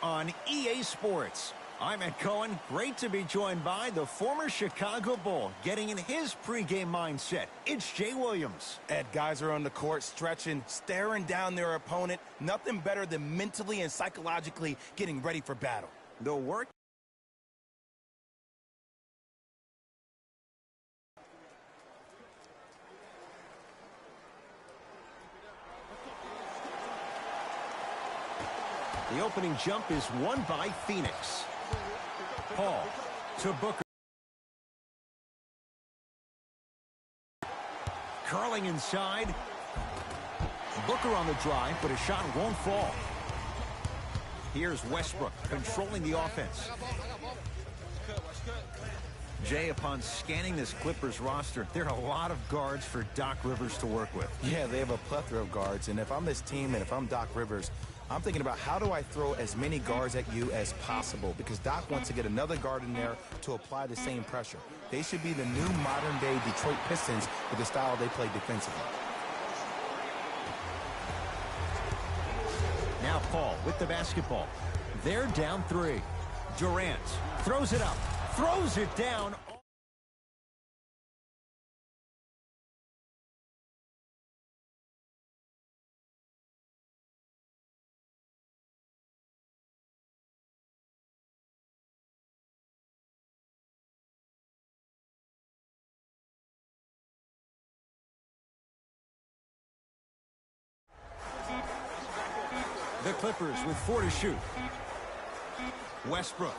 on EA Sports. I'm Ed Cohen. Great to be joined by the former Chicago Bull, getting in his pregame mindset. It's Jay Williams. Ed, guys are on the court, stretching, staring down their opponent. Nothing better than mentally and psychologically getting ready for battle. The work. The opening jump is won by Phoenix. Paul to Booker. Curling inside. Booker on the drive, but his shot won't fall. Here's Westbrook controlling the offense. Jay, upon scanning this Clippers roster, there are a lot of guards for Doc Rivers to work with. Yeah, they have a plethora of guards, and if I'm this team and if I'm Doc Rivers, I'm thinking about how do I throw as many guards at you as possible, because Doc wants to get another guard in there to apply the same pressure. They should be the new modern-day Detroit Pistons with the style they play defensively. Now Paul with the basketball. They're down 3. Durant throws it up, throws it down. The Clippers with 4 to shoot. Westbrook.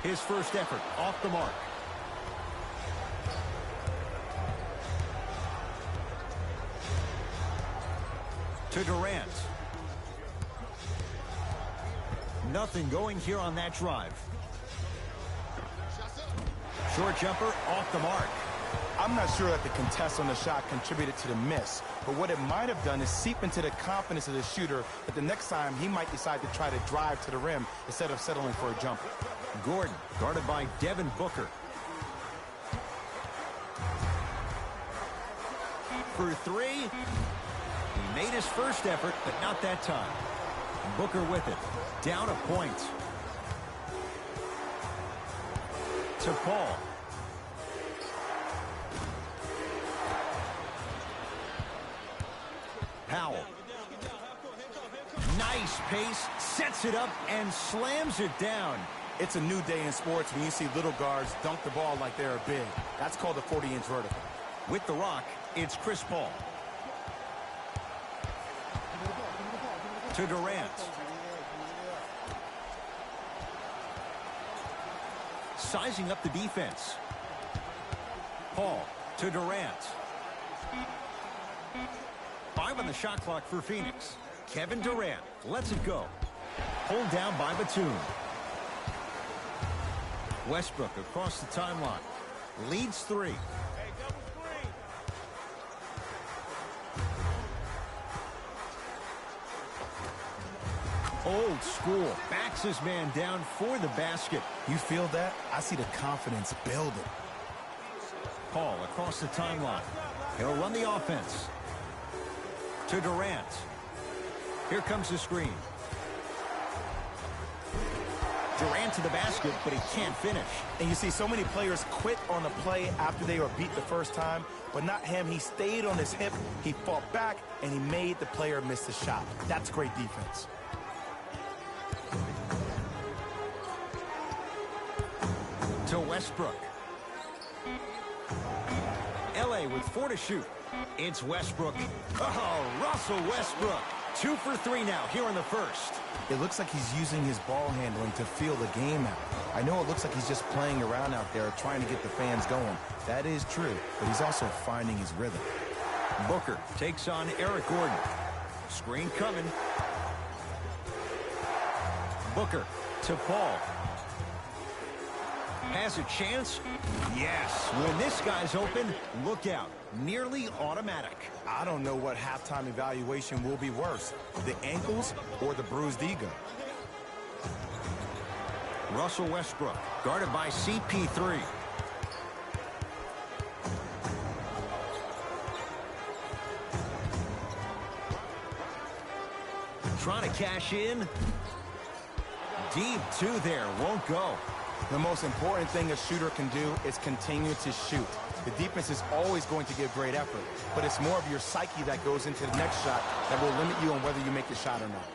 His first effort off the mark. To Durant. Nothing going here on that drive. Short jumper off the mark. I'm not sure that the contest on the shot contributed to the miss, but what it might have done is seep into the confidence of the shooter that the next time he might decide to try to drive to the rim instead of settling for a jumper. Gordon guarded by Devin Booker. For 3. He made his first effort, but not that time. Booker with it. Down a point. To Paul. Powell. Nice pace, sets it up, and slams it down. It's a new day in sports when you see little guards dunk the ball like they're big. That's called a 40-inch vertical. With the rock, it's Chris Paul. To Durant. Sizing up the defense. Paul to Durant. 5 on the shot clock for Phoenix. Kevin Durant lets it go. Pulled down by Batum. Westbrook across the timeline. Leads 3. Old school. Backs his man down for the basket. You feel that? I see the confidence building. Paul across the timeline. He'll run the offense. To Durant. Here comes the screen. Durant to the basket, but he can't finish. And you see so many players quit on the play after they were beat the first time, but not him. He stayed on his hip, he fought back, and he made the player miss the shot. That's great defense. To Westbrook. LA with 4 to shoot. It's Westbrook. Oh, Russell Westbrook. 2 for 3 now here in the first. It looks like he's using his ball handling to feel the game out. I know it looks like he's just playing around out there trying to get the fans going. That is true, but he's also finding his rhythm. Booker takes on Eric Gordon. Screen coming. Booker to Paul. Has a chance? Yes. When this guy's open, look out. Nearly automatic. I don't know what halftime evaluation will be worse, the ankles or the bruised ego. Russell Westbrook, guarded by CP3. Trying to cash in. Deep two there, won't go. The most important thing a shooter can do is continue to shoot. The defense is always going to give great effort, but it's more of your psyche that goes into the next shot that will limit you on whether you make the shot or not.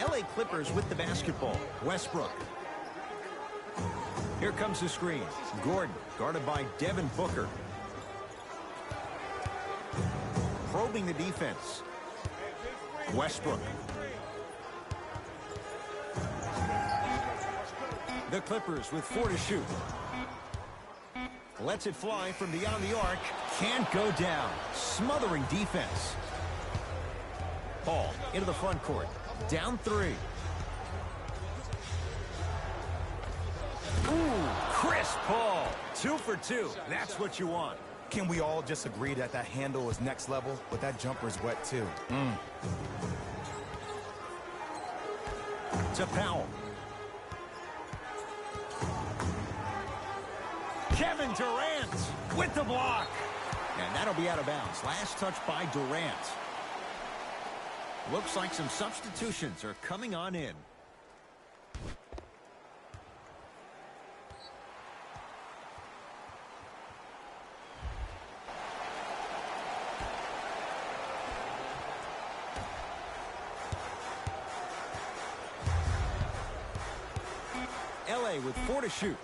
LA Clippers with the basketball. Westbrook. Here comes the screen. Gordon, guarded by Devin Booker. Probing the defense. Westbrook. The Clippers with 4 to shoot. Lets it fly from beyond the arc. Can't go down. Smothering defense. Paul into the front court. Down 3. Ooh, Chris Paul. 2 for 2. That's what you want. Can we all just agree that that handle is next level, but that jumper's wet too? To Powell. Kevin Durant with the block. And that'll be out of bounds. Last touch by Durant. Looks like some substitutions are coming on in. LA with 4 to shoot.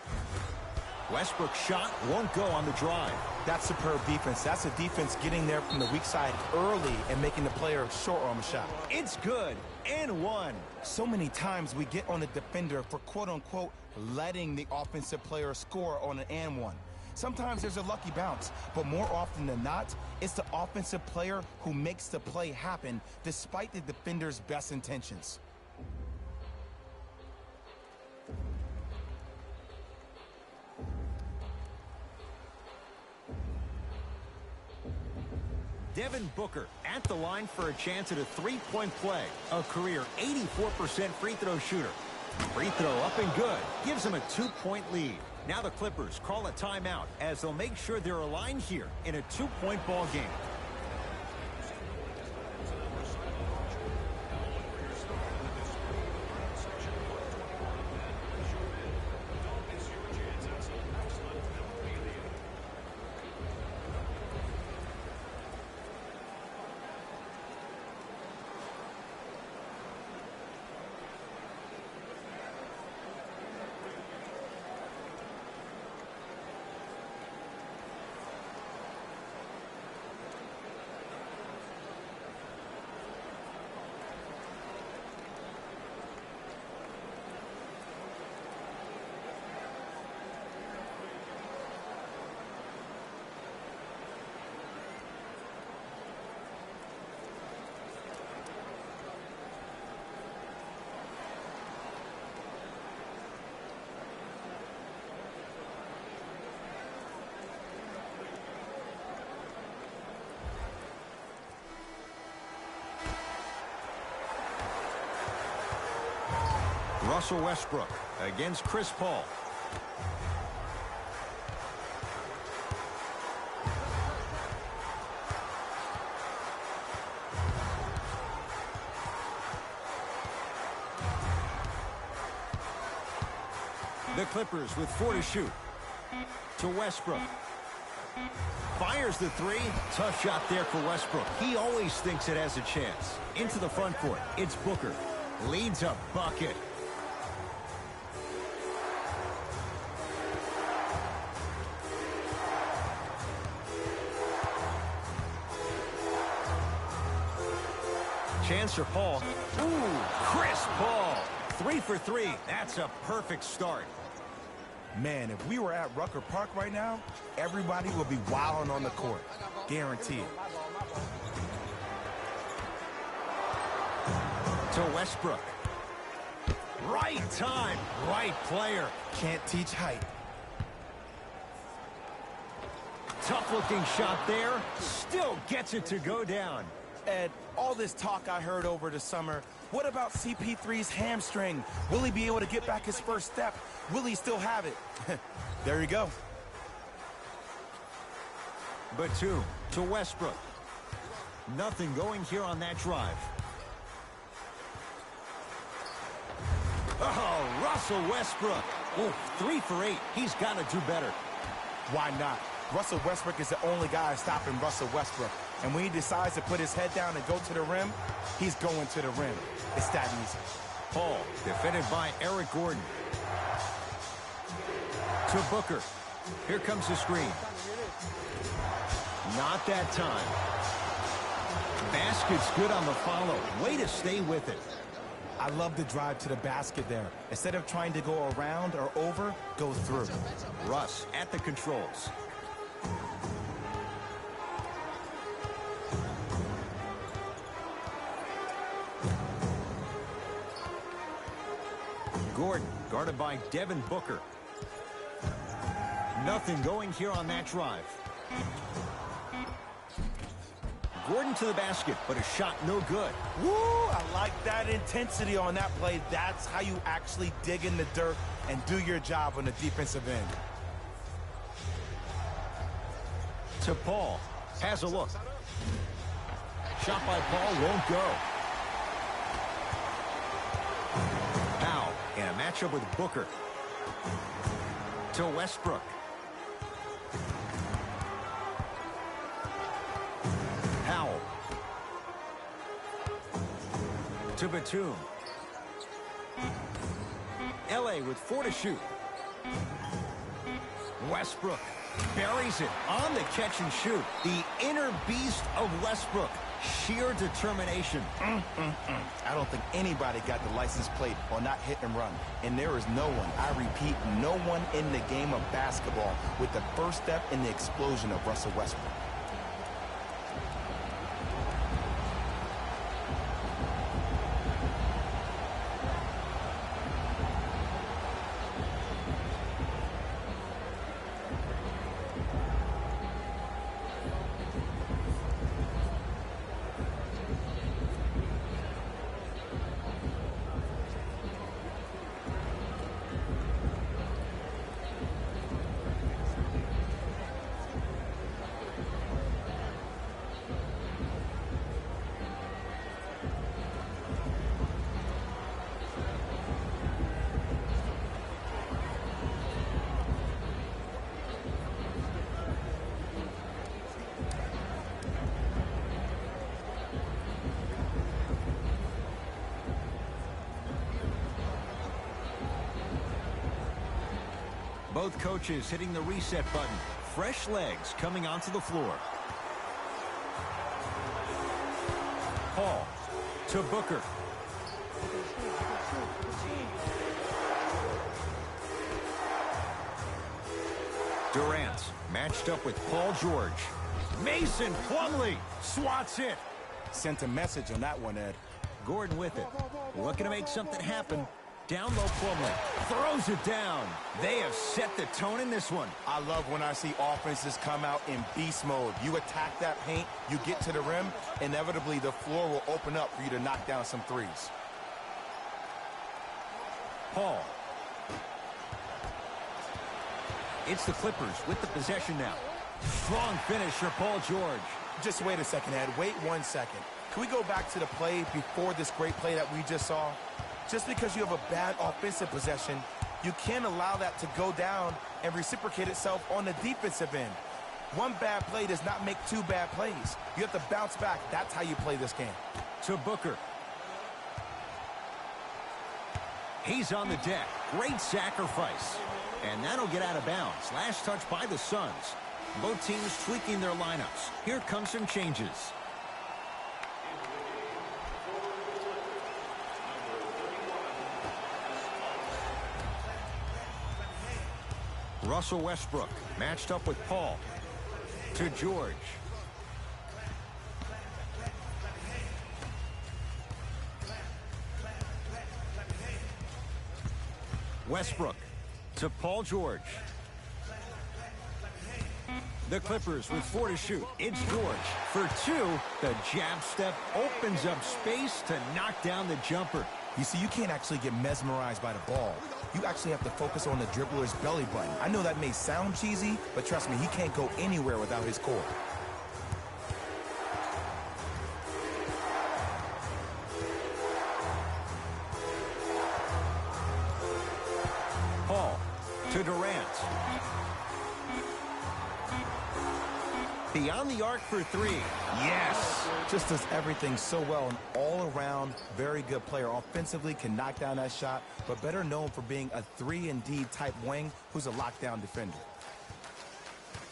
Westbrook's shot won't go on the drive. That's superb defense. That's a defense getting there from the weak side early and making the player short on the shot. It's good and 1. So many times we get on the defender for quote-unquote letting the offensive player score on an and 1. Sometimes there's a lucky bounce, but more often than not, it's the offensive player who makes the play happen despite the defender's best intentions. Devin Booker at the line for a chance at a 3-point play. A career 84% free throw shooter. Free throw up and good. Gives him a 2-point lead. Now the Clippers call a timeout as they'll make sure they're aligned here in a 2-point ball game. Russell Westbrook against Chris Paul. The Clippers with 4 to shoot. To Westbrook. Fires the 3. Tough shot there for Westbrook. He always thinks it has a chance. Into the front court. It's Booker. Leads a bucket. Chance for Paul. Ooh, Chris Paul. 3 for 3. That's a perfect start. Man, if we were at Rucker Park right now, everybody would be wilding on the court. Guaranteed. To Westbrook. Right time, right player. Can't teach height. Tough-looking shot there. Still gets it to go down. Ed, all this talk I heard over the summer, what about CP3's hamstring? Will he be able to get back his first step? Will he still have it? There you go. But 2 to Westbrook. Nothing going here on that drive. Oh, Russell Westbrook. Oh, 3 for 8. He's got to do better. Why not? Russell Westbrook is the only guy stopping Russell Westbrook. And when he decides to put his head down and go to the rim, he's going to the rim. It's that easy. Paul, defended by Eric Gordon. To Booker. Here comes the screen. Not that time. Basket's good on the follow. Way to stay with it. I love the drive to the basket there. Instead of trying to go around or over, go through. Russ at the controls. Gordon, guarded by Devin Booker. Nothing going here on that drive. Gordon to the basket, but a shot no good. Woo! I like that intensity on that play. That's how you actually dig in the dirt and do your job on the defensive end. To Paul. Has a look. Shot by Paul won't go. Now, in a matchup with Booker. To Westbrook. Powell. To Batum. LA with 4 to shoot. Westbrook buries it on the catch and shoot. The inner beast of Westbrook. Sheer determination. I don't think anybody got the license plate on not hit and run. And there is no one, I repeat, no one in the game of basketball with the first step in the explosion of Russell Westbrook. Both coaches hitting the reset button. Fresh legs coming onto the floor. Paul to Booker. Durant matched up with Paul George. Mason Plumlee swats it. Sent a message on that one, Ed. Gordon with it. Looking to make something happen. Down low Plumlee. Throws it down. They have set the tone in this one. I love when I see offenses come out in beast mode. You attack that paint, you get to the rim, inevitably the floor will open up for you to knock down some threes. Paul. It's the Clippers with the possession now. Strong finish for Paul George. Just wait a second, Ed. Wait 1 second. Can we go back to the play before this great play that we just saw? Just because you have a bad offensive possession, you can't allow that to go down and reciprocate itself on the defensive end. One bad play does not make 2 bad plays. You have to bounce back. That's how you play this game. To Booker. He's on the deck. Great sacrifice. And that'll get out of bounds. Last touch by the Suns. Both teams tweaking their lineups. Here comes some changes. Russell Westbrook matched up with Paul. To George. Westbrook to Paul George. The Clippers with 4 to shoot. It's George for 2. The jab step opens up space to knock down the jumper. You see, you can't actually get mesmerized by the ball. You actually have to focus on the dribbler's belly button. I know that may sound cheesy, but trust me, he can't go anywhere without his core. to Durant. Beyond the arc for three. Yes. Just does everything so well. An all-around, very good player. Offensively, can knock down that shot, but better known for being a 3-and-D type wing who's a lockdown defender.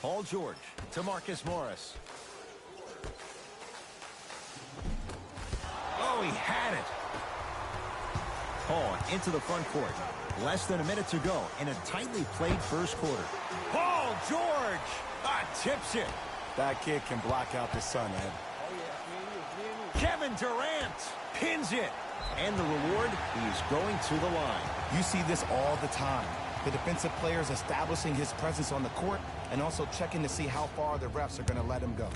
Paul George to Marcus Morris. Oh, he had it. Paul into the front court. Less than a minute to go in a tightly played first quarter. Paul George tips it. That kid can block out the sun, Ed. Kevin Durant pins it. And the reward, he's going to the line. You see this all the time. The defensive players establishing his presence on the court and also checking to see how far the refs are going to let him go.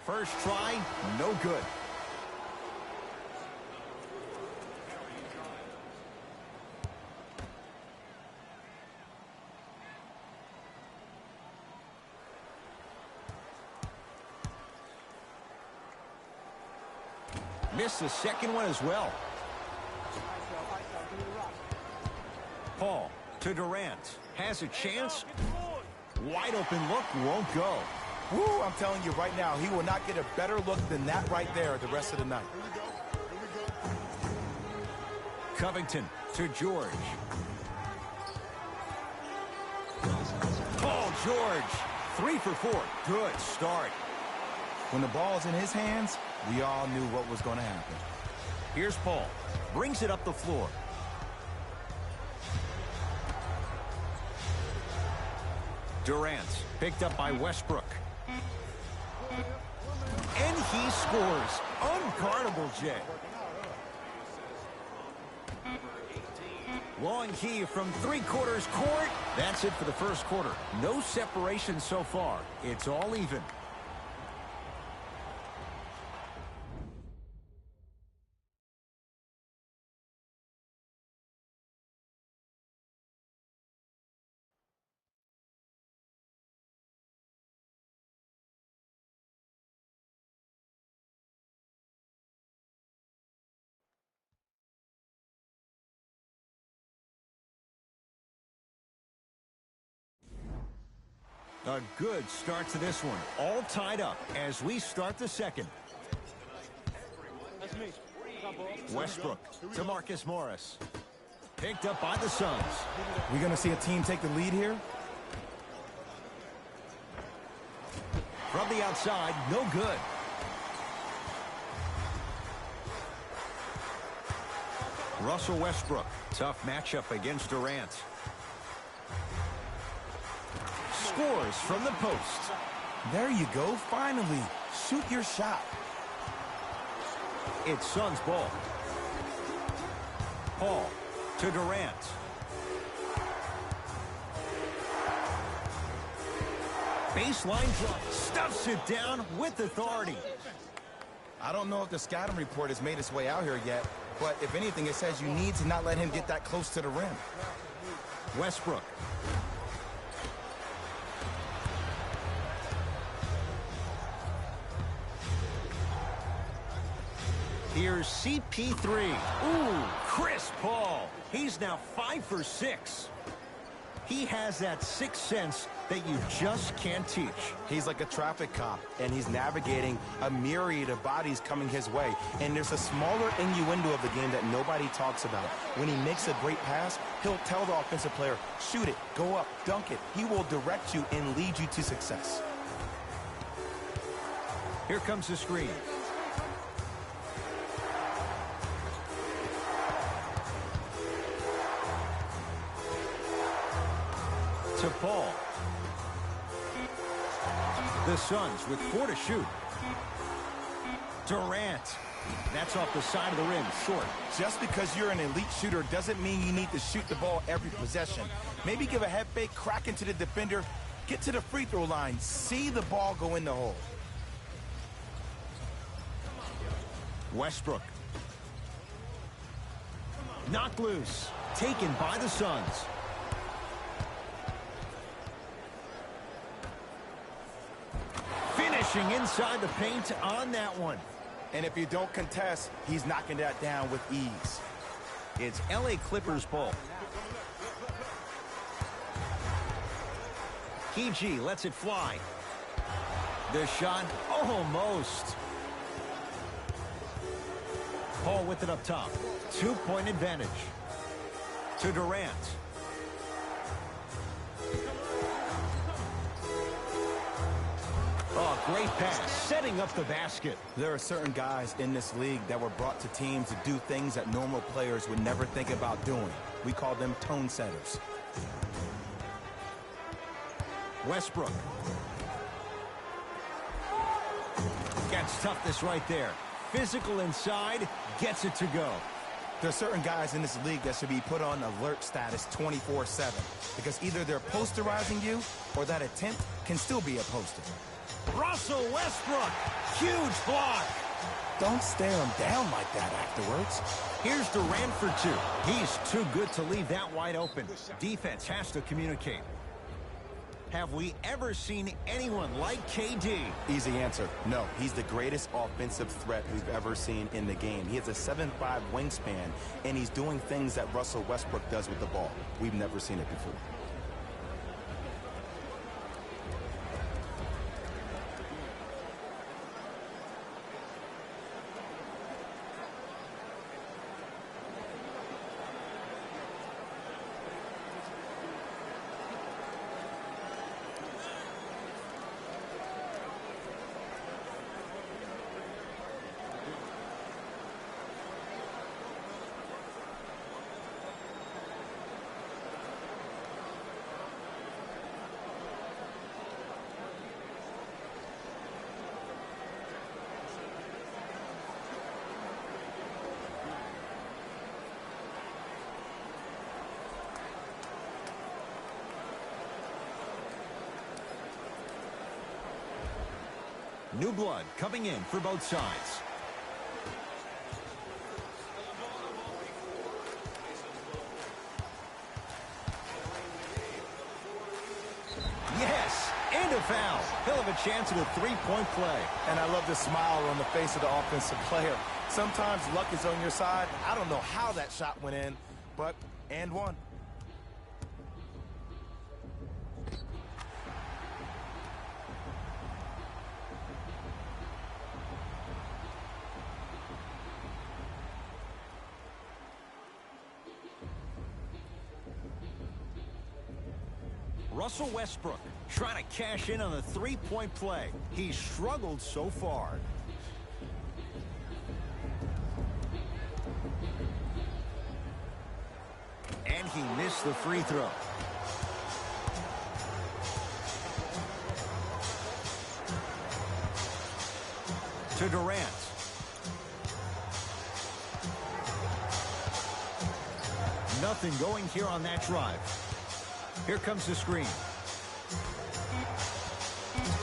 First try, no good. Missed the second one as well. Paul to Durant. Has a chance. Wide open look, won't go. Woo, I'm telling you right now, he will not get a better look than that right there the rest of the night. Covington to George. Paul George, 3 for 4. Good start. When the ball is in his hands, we all knew what was going to happen. Here's Paul. Brings it up the floor. Durant picked up by Westbrook. And he scores. Unguardable, Jay. Long key from three-quarters court. That's it for the first quarter. No separation so far. It's all even. A good start to this one. All tied up as we start the second. Westbrook to Marcus Morris. Picked up by the Suns. We going to see a team take the lead here? From the outside, no good. Russell Westbrook. Tough matchup against Durant. Scores from the post. There you go. Finally, shoot your shot. It's Suns ball. Paul to Durant. Baseline drop. Stuffs it down with authority. I don't know if the scouting report has made its way out here yet, but if anything, it says you need to not let him get that close to the rim. Westbrook. Here's CP3. Ooh, Chris Paul. He's now 5 for 6. He has that sixth sense that you just can't teach. He's like a traffic cop, and he's navigating a myriad of bodies coming his way. And there's a smaller innuendo of the game that nobody talks about. When he makes a great pass, he'll tell the offensive player, shoot it, go up, dunk it. He will direct you and lead you to success. Here comes the screen. To Paul. The Suns with 4 to shoot. Durant. That's off the side of the rim, short. Just because you're an elite shooter doesn't mean you need to shoot the ball every possession. Maybe give a head fake, crack into the defender, get to the free throw line, see the ball go in the hole. Westbrook. Knocked loose. Taken by the Suns. Pushing inside the paint on that one. And if you don't contest, he's knocking that down with ease. It's LA Clippers ball. PG lets it fly. The shot almost. Paul with it up top. 2-point advantage. To Durant. Oh, great pass, setting up the basket. There are certain guys in this league that were brought to teams to do things that normal players would never think about doing. We call them tone setters. Westbrook. Gets toughness right there. Physical inside, gets it to go. There are certain guys in this league that should be put on alert status 24/7 because either they're posterizing you or that attempt can still be a poster. Russell Westbrook, huge block. Don't stare him down like that afterwards. Here's Durant for two. He's too good to leave that wide open. Defense has to communicate. Have we ever seen anyone like KD? Easy answer. No, he's the greatest offensive threat we've ever seen in the game. He has a 7'5" wingspan, and he's doing things that Russell Westbrook does with the ball. We've never seen it before. New blood coming in for both sides. Yes, and a foul. He'll have a chance at a three-point play. And I love the smile on the face of the offensive player. Sometimes luck is on your side. I don't know how that shot went in, but and one. Russell Westbrook trying to cash in on the three-point play. He's struggled so far. And he missed the free throw. To Durant. Nothing going here on that drive. Here comes the screen.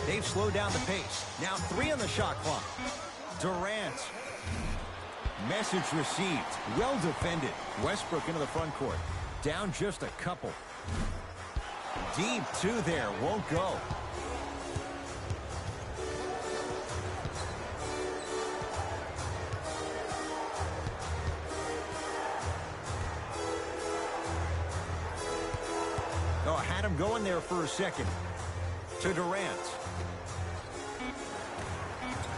They've slowed down the pace. Now 3 on the shot clock. Durant. Message received. Well defended. Westbrook into the front court. Down just a couple. Deep 2 there. Won't go. Oh, had him going there for a second. To Durant.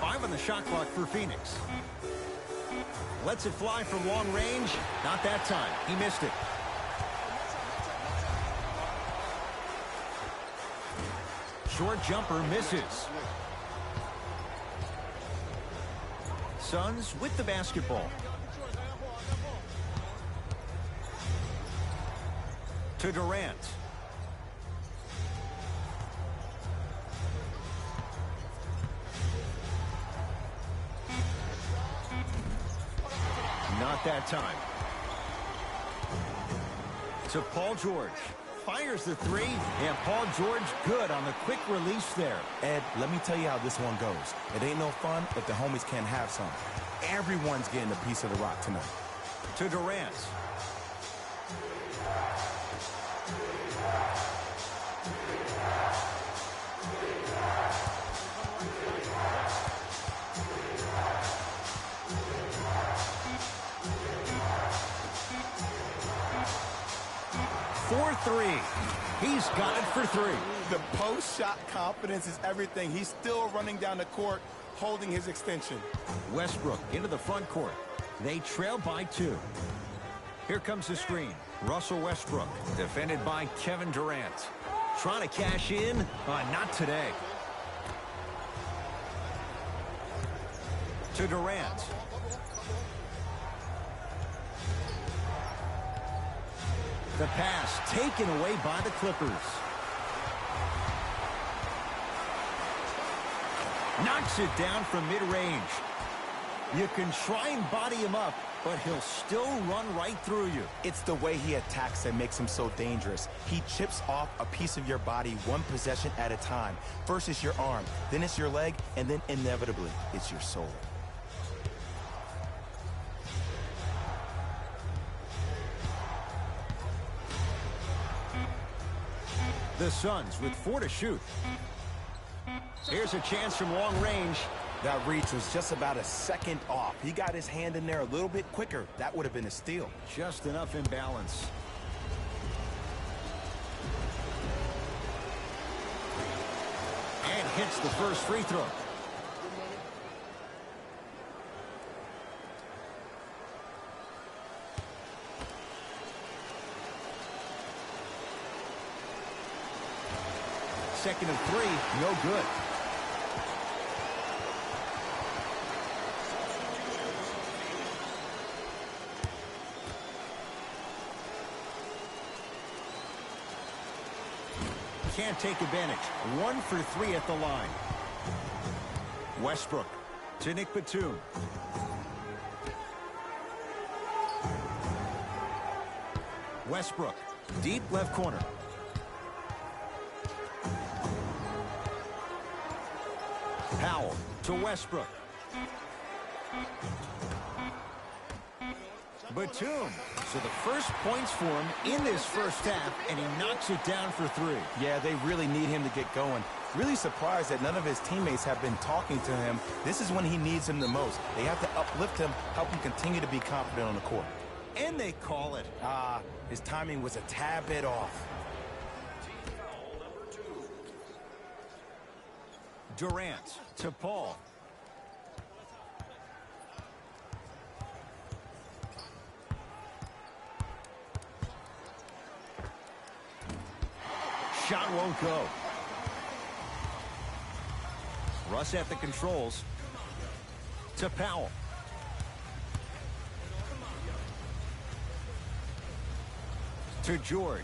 5 on the shot clock for Phoenix. Lets it fly from long range. Not that time. He missed it. Short jumper misses. Suns with the basketball. To Durant. Not that time. To Paul George. Fires the 3, and Paul George good on the quick release there. Ed, let me tell you how this one goes. It ain't no fun if the homies can't have some. Everyone's getting a piece of the rock tonight. To Durant. for three. He's got it for three. The post-shot confidence is everything. He's still running down the court, holding his extension. Westbrook into the front court. They trail by 2. Here comes the screen. Russell Westbrook, defended by Kevin Durant. Trying to cash in? Not today. To Durant. The pass taken away by the Clippers. Knocks it down from mid-range. You can try and body him up, but he'll still run right through you. It's the way he attacks that makes him so dangerous. He chips off a piece of your body one possession at a time. First it's your arm, then it's your leg, and then inevitably it's your soul. The Suns with 4 to shoot. Here's a chance from long range. That reach was just about a second off. He got his hand in there a little bit quicker. That would have been a steal. Just enough imbalance. And hits the first free throw. Second and 3, no good. Can't take advantage. 1 for 3 at the line. Westbrook to Nick Batum. Westbrook, deep left corner. Powell to Westbrook. Batum. So the first points for him in this first half, and he knocks it down for 3. Yeah, they really need him to get going. Really surprised that none of his teammates have been talking to him. This is when he needs him the most. They have to uplift him, help him continue to be confident on the court. And they call it. His timing was a tad bit off. Durant to Paul. Shot won't go. Russ at the controls. To Powell. To George.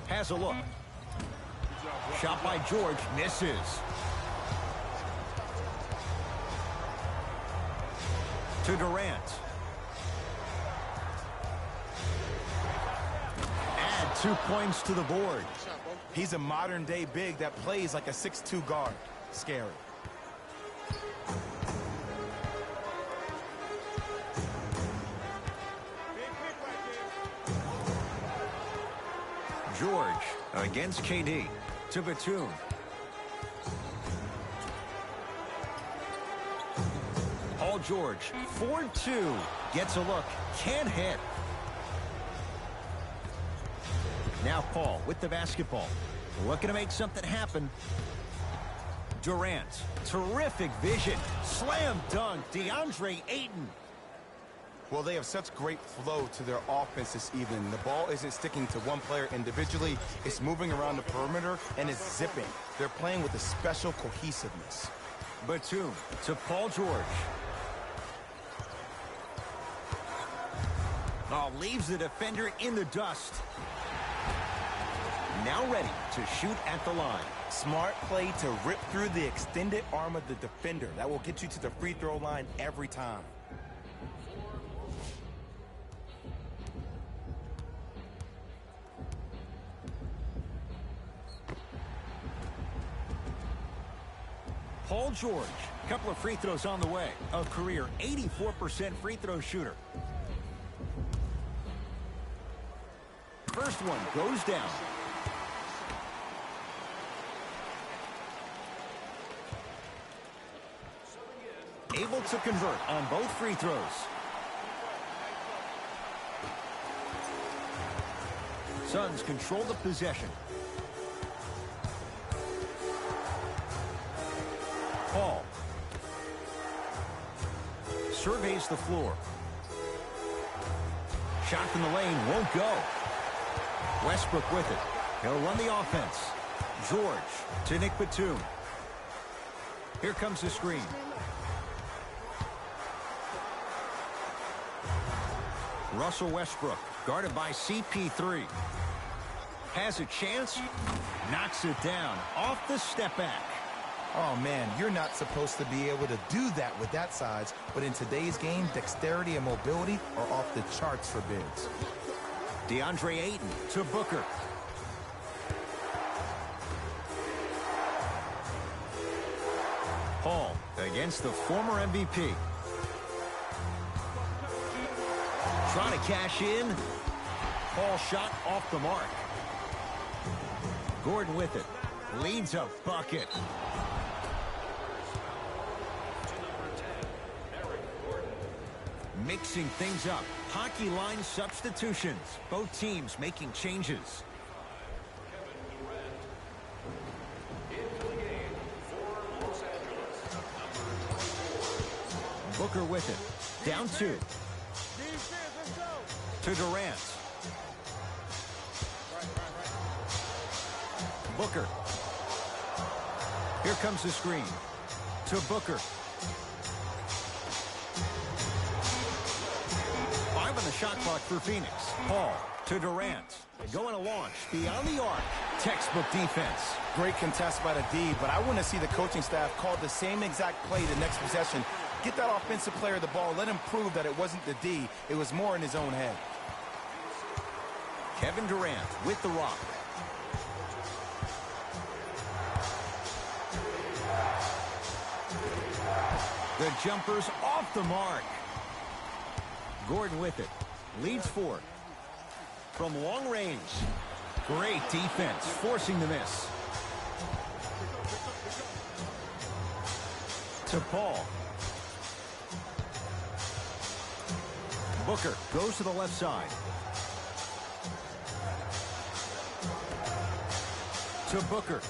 Has a look. Shot by George. Misses. To Durant. Add 2 points to the board. He's a modern-day big that plays like a 6'2" guard. Scary. George against KD. To Batum. Paul George, 4-2. Gets a look. Can't hit. Now Paul with the basketball. Looking to make something happen. Durant. Terrific vision. Slam dunk. DeAndre Ayton. Well, they have such great flow to their offense this evening. The ball isn't sticking to one player individually. It's moving around the perimeter, and it's zipping. They're playing with a special cohesiveness. Batum to Paul George. Oh, leaves the defender in the dust. Now ready to shoot at the line. Smart play to rip through the extended arm of the defender. That will get you to the free throw line every time. Paul George, a couple of free throws on the way. A career 84% free throw shooter. First one goes down. Able to convert on both free throws. Suns control the possession. Paul surveys the floor. Shot from the lane won't go. Westbrook with it. He'll run the offense. George to Nick Batum. Here comes the screen. Russell Westbrook guarded by CP3. Has a chance. Knocks it down off the step back. Oh, man, you're not supposed to be able to do that with that size, but in today's game, dexterity and mobility are off the charts for bigs. DeAndre Ayton to Booker. Paul against the former MVP. Trying to cash in. Paul shot off the mark. Gordon with it. Leads a bucket. Mixing things up. Hockey line substitutions. Both teams making changes. Booker with it. Down 2. To Durant. Booker. Here comes the screen. To Booker. 5 on the shot clock for Phoenix. Paul to Durant. Going to launch beyond the arc. Textbook defense. Great contest by the D, but I want to see the coaching staff call the same exact play the next possession. Get that offensive player the ball. Let him prove that it wasn't the D. It was more in his own head. Kevin Durant with the rock. The jumper's off the mark. Gordon with it. Leads 4. From long range. Great defense, forcing the miss. To Paul. Booker goes to the left side. To Booker.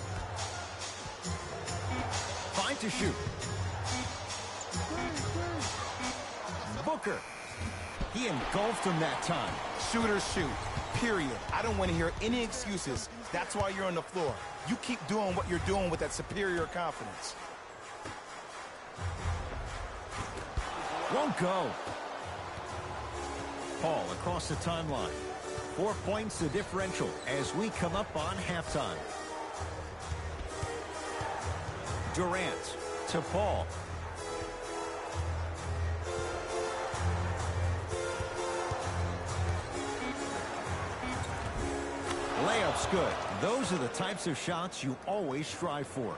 Fine to shoot. Booker. He engulfed him that time. Shooters shoot. Period. I don't want to hear any excuses. That's why you're on the floor. You keep doing what you're doing with that superior confidence. Won't go. Paul across the timeline. 4 points the differential as we come up on halftime. Durant to Paul. Layup's good. Those are the types of shots you always strive for.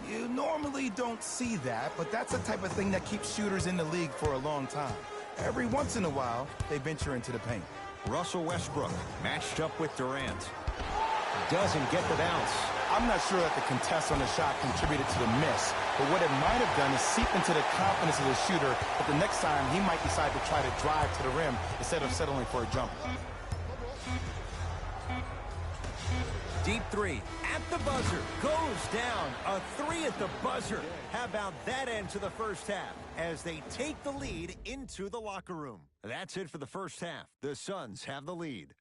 You normally don't see that, but that's the type of thing that keeps shooters in the league for a long time. Every once in a while, they venture into the paint. Russell Westbrook matched up with Durant. Doesn't get the bounce. I'm not sure that the contest on the shot contributed to the miss, but what it might have done is seep into the confidence of the shooter, but the next time he might decide to try to drive to the rim instead of settling for a jumper. Deep 3 at the buzzer. Goes down. A 3 at the buzzer. How about that end to the first half as they take the lead into the locker room? That's it for the first half. The Suns have the lead.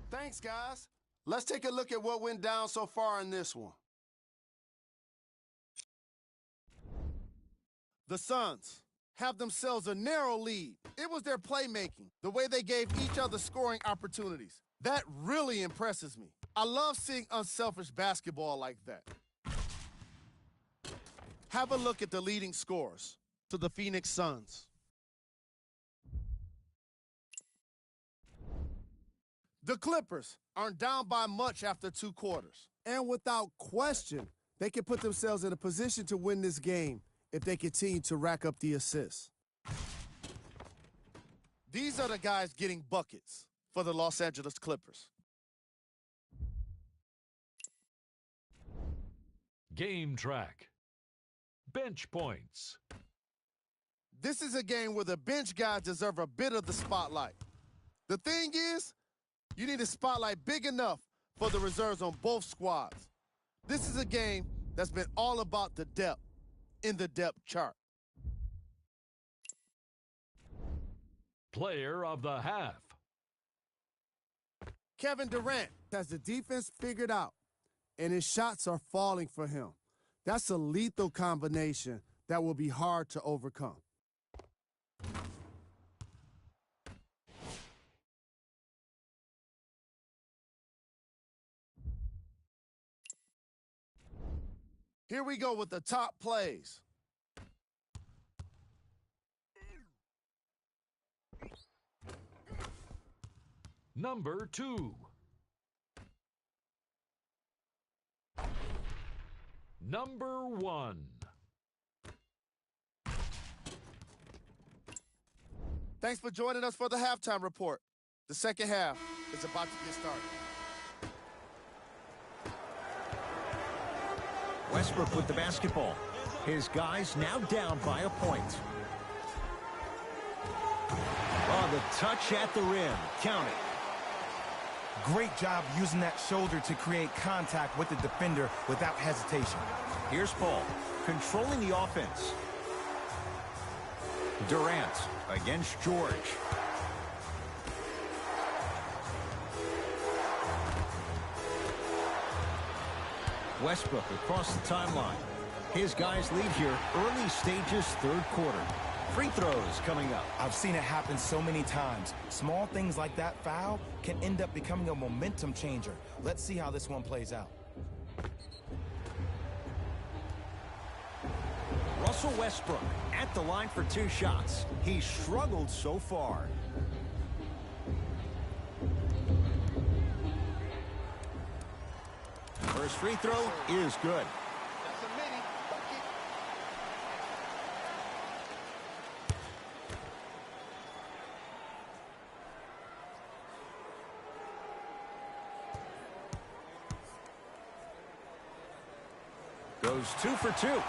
Thanks, guys. Let's take a look at what went down so far in this one. The Suns have themselves a narrow lead. It was their playmaking, the way they gave each other scoring opportunities. That really impresses me. I love seeing unselfish basketball like that. Have a look at the leading scorers to the Phoenix Suns. The Clippers aren't down by much after 2 quarters. And without question, they can put themselves in a position to win this game if they continue to rack up the assists. These are the guys getting buckets for the Los Angeles Clippers. Game track. Bench points. This is a game where the bench guys deserve a bit of the spotlight. The thing is, you need a spotlight big enough for the reserves on both squads. This is a game that's been all about the depth in the depth chart. Player of the half. Kevin Durant has the defense figured out, and his shots are falling for him. That's a lethal combination that will be hard to overcome. Here we go with the top plays. Number 2. Number 1. Thanks for joining us for the halftime report. The second half is about to get started. Westbrook with the basketball. His guys now down by a point. Oh, the touch at the rim. Count it. Great job using that shoulder to create contact with the defender without hesitation. Here's Paul, controlling the offense. Durant against George. Westbrook across the timeline. His guys lead here, early stages, third quarter. Free throws coming up. I've seen it happen so many times. Small things like that foul can end up becoming a momentum changer. Let's see how this one plays out. Russell Westbrook at the line for 2 shots. He's struggled so far. First free throw is good. Goes 2 for 2.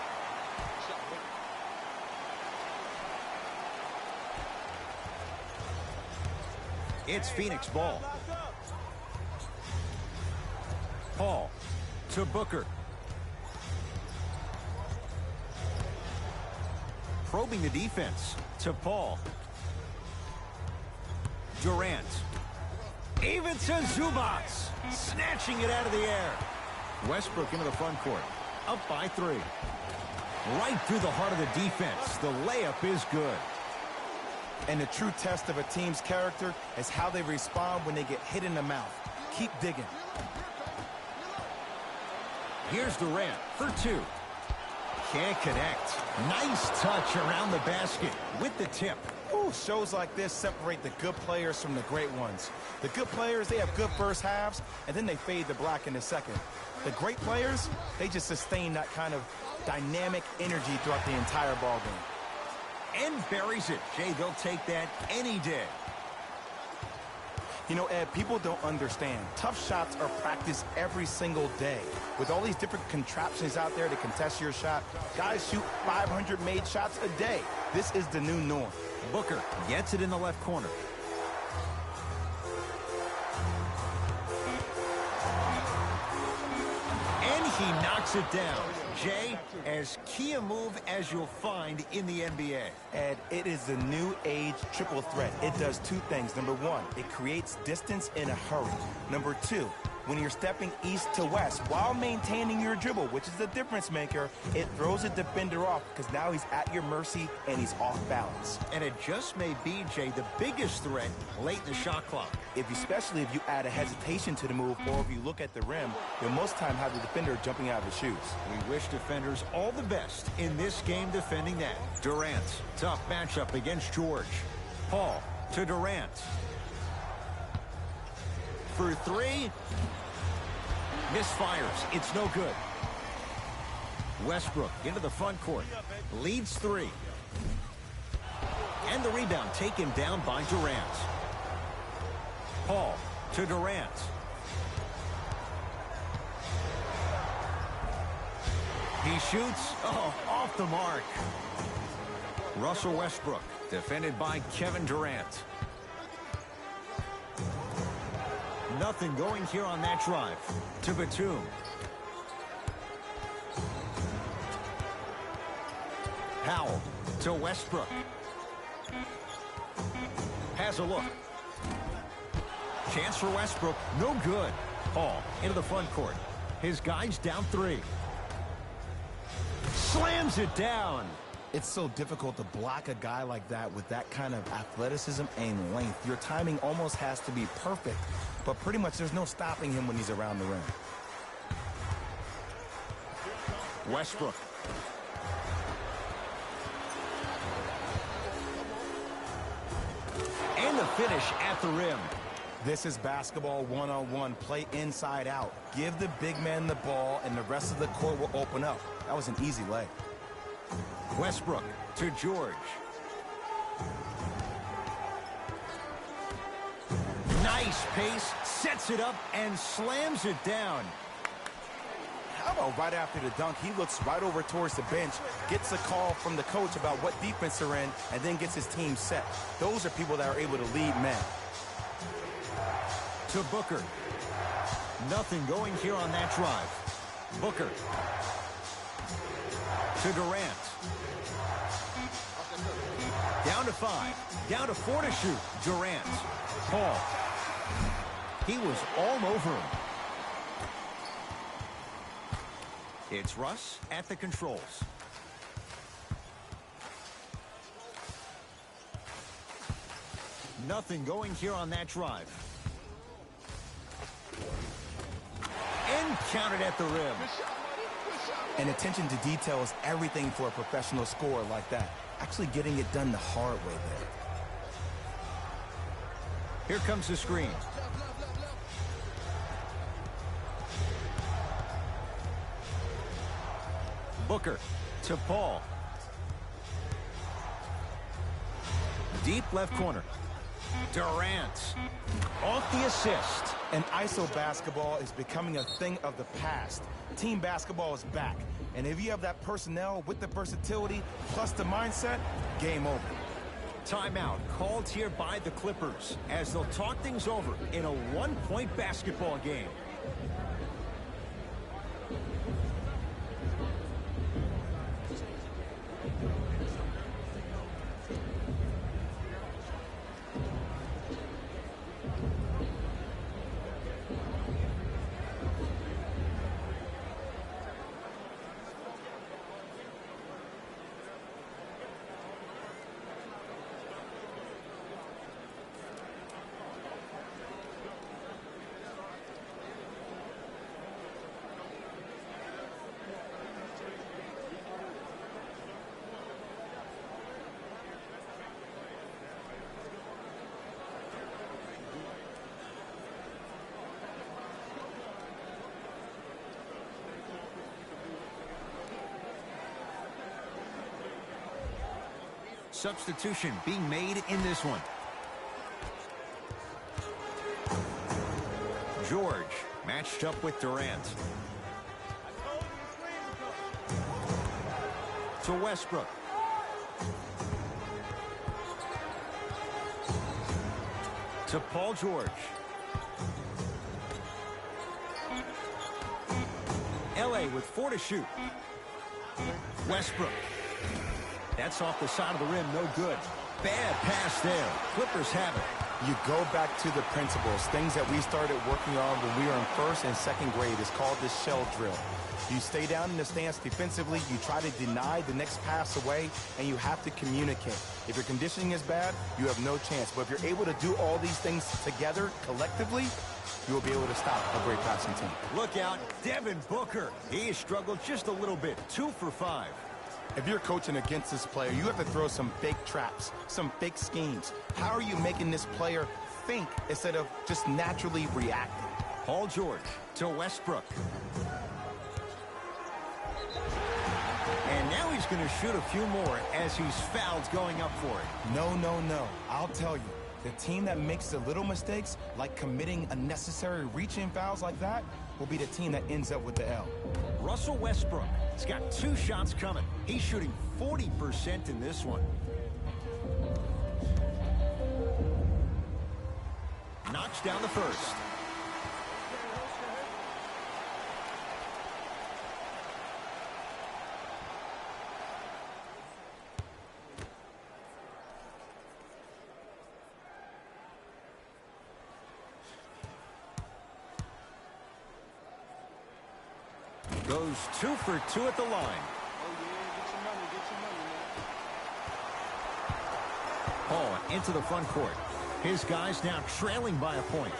It's Phoenix ball. Paul to Booker. Probing the defense to Paul. Durant. Even to Zubats. Snatching it out of the air. Westbrook into the front court. Up by 3. Right through the heart of the defense. The layup is good. And the true test of a team's character is how they respond when they get hit in the mouth. Keep digging. Here's Durant for 2. Can't connect. Nice touch around the basket with the tip. Ooh, shows like this separate the good players from the great ones. The good players, they have good first halves, and then they fade to black in the second. The great players, they just sustain that kind of dynamic energy throughout the entire ball game. And buries it. Jay, they'll take that any day. You know, Ed, people don't understand. Tough shots are practiced every single day. With all these different contraptions out there to contest your shot, guys shoot 500 made shots a day. This is the new norm. Booker gets it in the left corner. And he knocks it down. Jay, as key a move as you'll find in the NBA. Ed, it is the new age triple threat. It does 2 things. Number 1, it creates distance in a hurry. Number 2, when you're stepping east to west while maintaining your dribble, which is the difference maker, it throws a defender off because now he's at your mercy and he's off balance. And it just may be, Jay, the biggest threat late in the shot clock. Especially if you add a hesitation to the move, or if you look at the rim, you'll most time have the defender jumping out of his shoes. We wish defenders all the best in this game defending that. Durant, tough matchup against George. Paul to Durant. For 3. Misfires. It's no good. Westbrook into the front court. Leads 3. And the rebound taken down by Durant. Paul to Durant. He shoots. Oh, off the mark. Russell Westbrook, defended by Kevin Durant. Nothing going here on that drive. To Batum. Powell to Westbrook. Has a look. Chance for Westbrook. No good. Paul into the front court. His guy's down 3. Slams it down. It's so difficult to block a guy like that with that kind of athleticism and length. Your timing almost has to be perfect, but pretty much there's no stopping him when he's around the rim. Westbrook. And the finish at the rim. This is basketball one-on-one. Play inside out. Give the big man the ball, and the rest of the court will open up. That was an easy lay. Westbrook to George. Nice pace, sets it up and slams it down. How about right after the dunk, he looks right over towards the bench, gets a call from the coach about what defense they're in, and then gets his team set. Those are people that are able to lead men. To Booker. Nothing going here on that drive. Booker. To Durant. Down to 5. Down to 4 to shoot. Durant. Paul. He was all over him. It's Russ at the controls. Nothing going here on that drive. And counted at the rim. And attention to detail is everything for a professional scorer like that. Actually getting it done the hard way there. Here comes the screen. Booker to Paul. Deep left corner. Durant. Off the assist. And ISO basketball is becoming a thing of the past. Team basketball is back. And if you have that personnel with the versatility plus the mindset, game over. Timeout called here by the Clippers as they'll talk things over in a one-point basketball game. Substitution being made in this one. George matched up with Durant. To Westbrook. To Paul George. LA with 4 to shoot. Westbrook. That's off the side of the rim, no good. Bad pass there. Clippers have it. You go back to the principles, things that we started working on when we were in first and second grade. It's called the shell drill. You stay down in the stance defensively, you try to deny the next pass away, and you have to communicate. If your conditioning is bad, you have no chance. But if you're able to do all these things together, collectively, you will be able to stop a great passing team. Look out, Devin Booker. He has struggled just a little bit, 2 for 5. If you're coaching against this player, you have to throw some fake traps, some fake schemes. How are you making this player think instead of just naturally reacting? Paul George to Westbrook. And now he's going to shoot a few more as he's fouled going up for it. No, no, no. I'll tell you. The team that makes the little mistakes, like committing unnecessary reach-in fouls like that, will be the team that ends up with the L. Russell Westbrook He's got 2 shots coming. He's shooting 40% in this one. Knocks down the first. Goes 2 for 2 at the line. Oh, yeah, get your money, man. Paul into the front court. His guys now trailing by a point.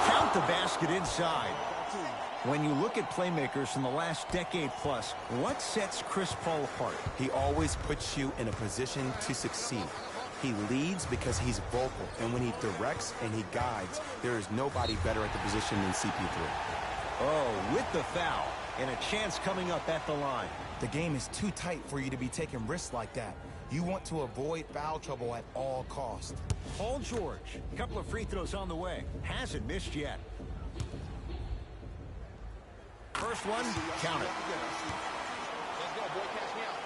Count the basket inside. When you look at playmakers in the last decade plus, what sets Chris Paul apart? He always puts you in a position to succeed. He leads because he's vocal, and when he directs and he guides, there is nobody better at the position than CP3. Oh, with the foul, and a chance coming up at the line. The game is too tight for you to be taking risks like that. You want to avoid foul trouble at all costs. Paul George, a couple of free throws on the way. Hasn't missed yet. First one, count it. Let's go, boy. Catch me out.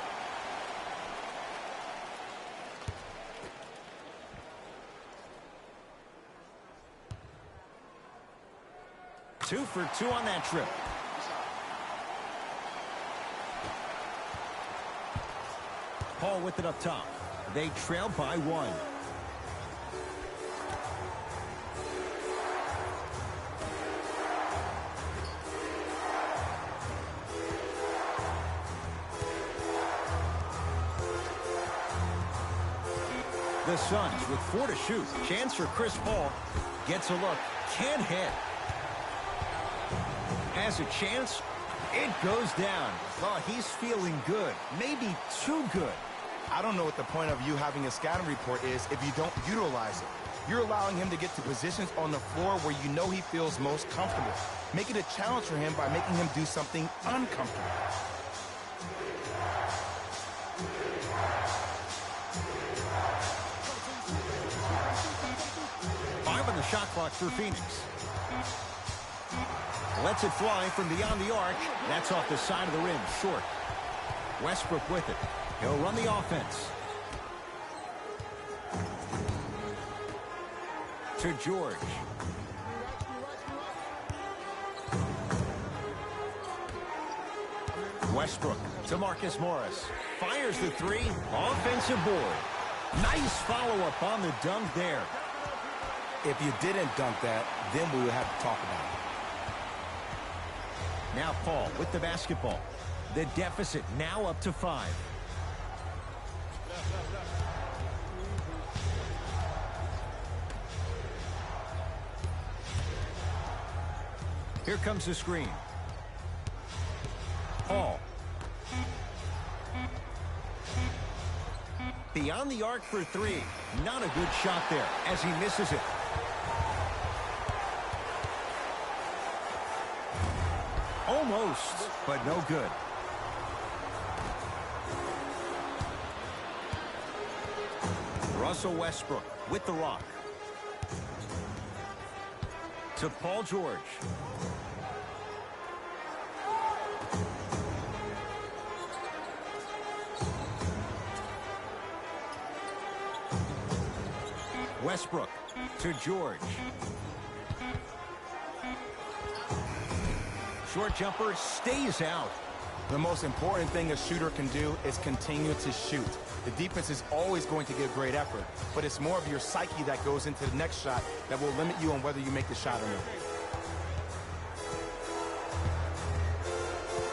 Two for 2 on that trip. Paul with it up top. They trail by 1. The Suns with 4 to shoot. Chance for Chris Paul. Gets a look. Can't hit. Has a chance. It goes down. Oh, he's feeling good. Maybe too good. I don't know what the point of you having a scouting report is if you don't utilize it. You're allowing him to get to positions on the floor where you know he feels most comfortable. Make it a challenge for him by making him do something uncomfortable. On the shot clock for Phoenix. Lets it fly from beyond the arc. That's off the side of the rim, short. Westbrook with it. He'll run the offense. To George. Westbrook to Marcus Morris. Fires the 3. Offensive board. Nice follow-up on the dunk there. If you didn't dunk that, then we would have to talk about it. Now Paul with the basketball. The deficit now up to 5. Here comes the screen. Paul. Beyond the arc for 3. Not a good shot there as he misses it. Almost, but no good. Russell Westbrook with the rock. To Paul George. Westbrook to George. Short jumper stays out. The most important thing a shooter can do is continue to shoot. The defense is always going to give great effort, but it's more of your psyche that goes into the next shot that will limit you on whether you make the shot or not.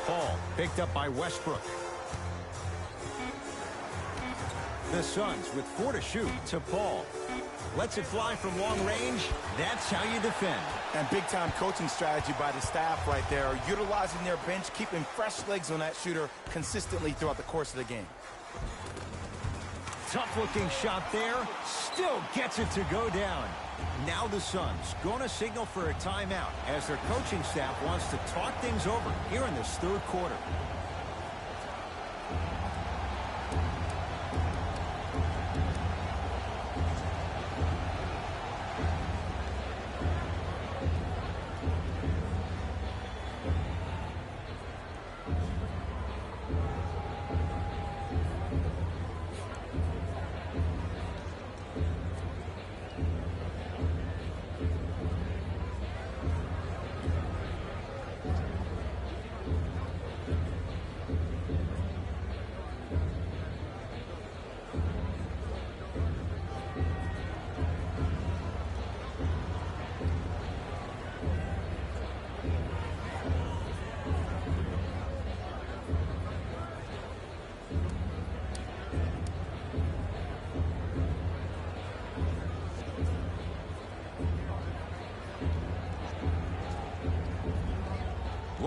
Paul picked up by Westbrook. The Suns with 4 to shoot to Paul. Lets it fly from long range. That's how you defend. And big-time coaching strategy by the staff right there, utilizing their bench, keeping fresh legs on that shooter consistently throughout the course of the game. Tough-looking shot there. Still gets it to go down. Now the Suns going to signal for a timeout as their coaching staff wants to talk things over here in this third quarter.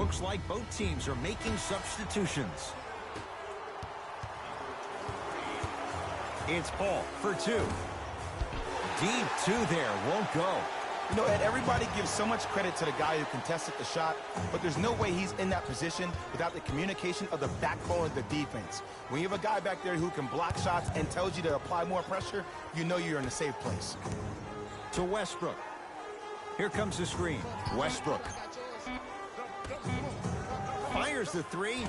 Looks like both teams are making substitutions. It's Paul for two. Deep two there, won't go. You know, Ed, everybody gives so much credit to the guy who contested the shot, but there's no way he's in that position without the communication of the backbone of the defense. When you have a guy back there who can block shots and tells you to apply more pressure, you know you're in a safe place. To Westbrook. Here comes the screen. Westbrook fires the three.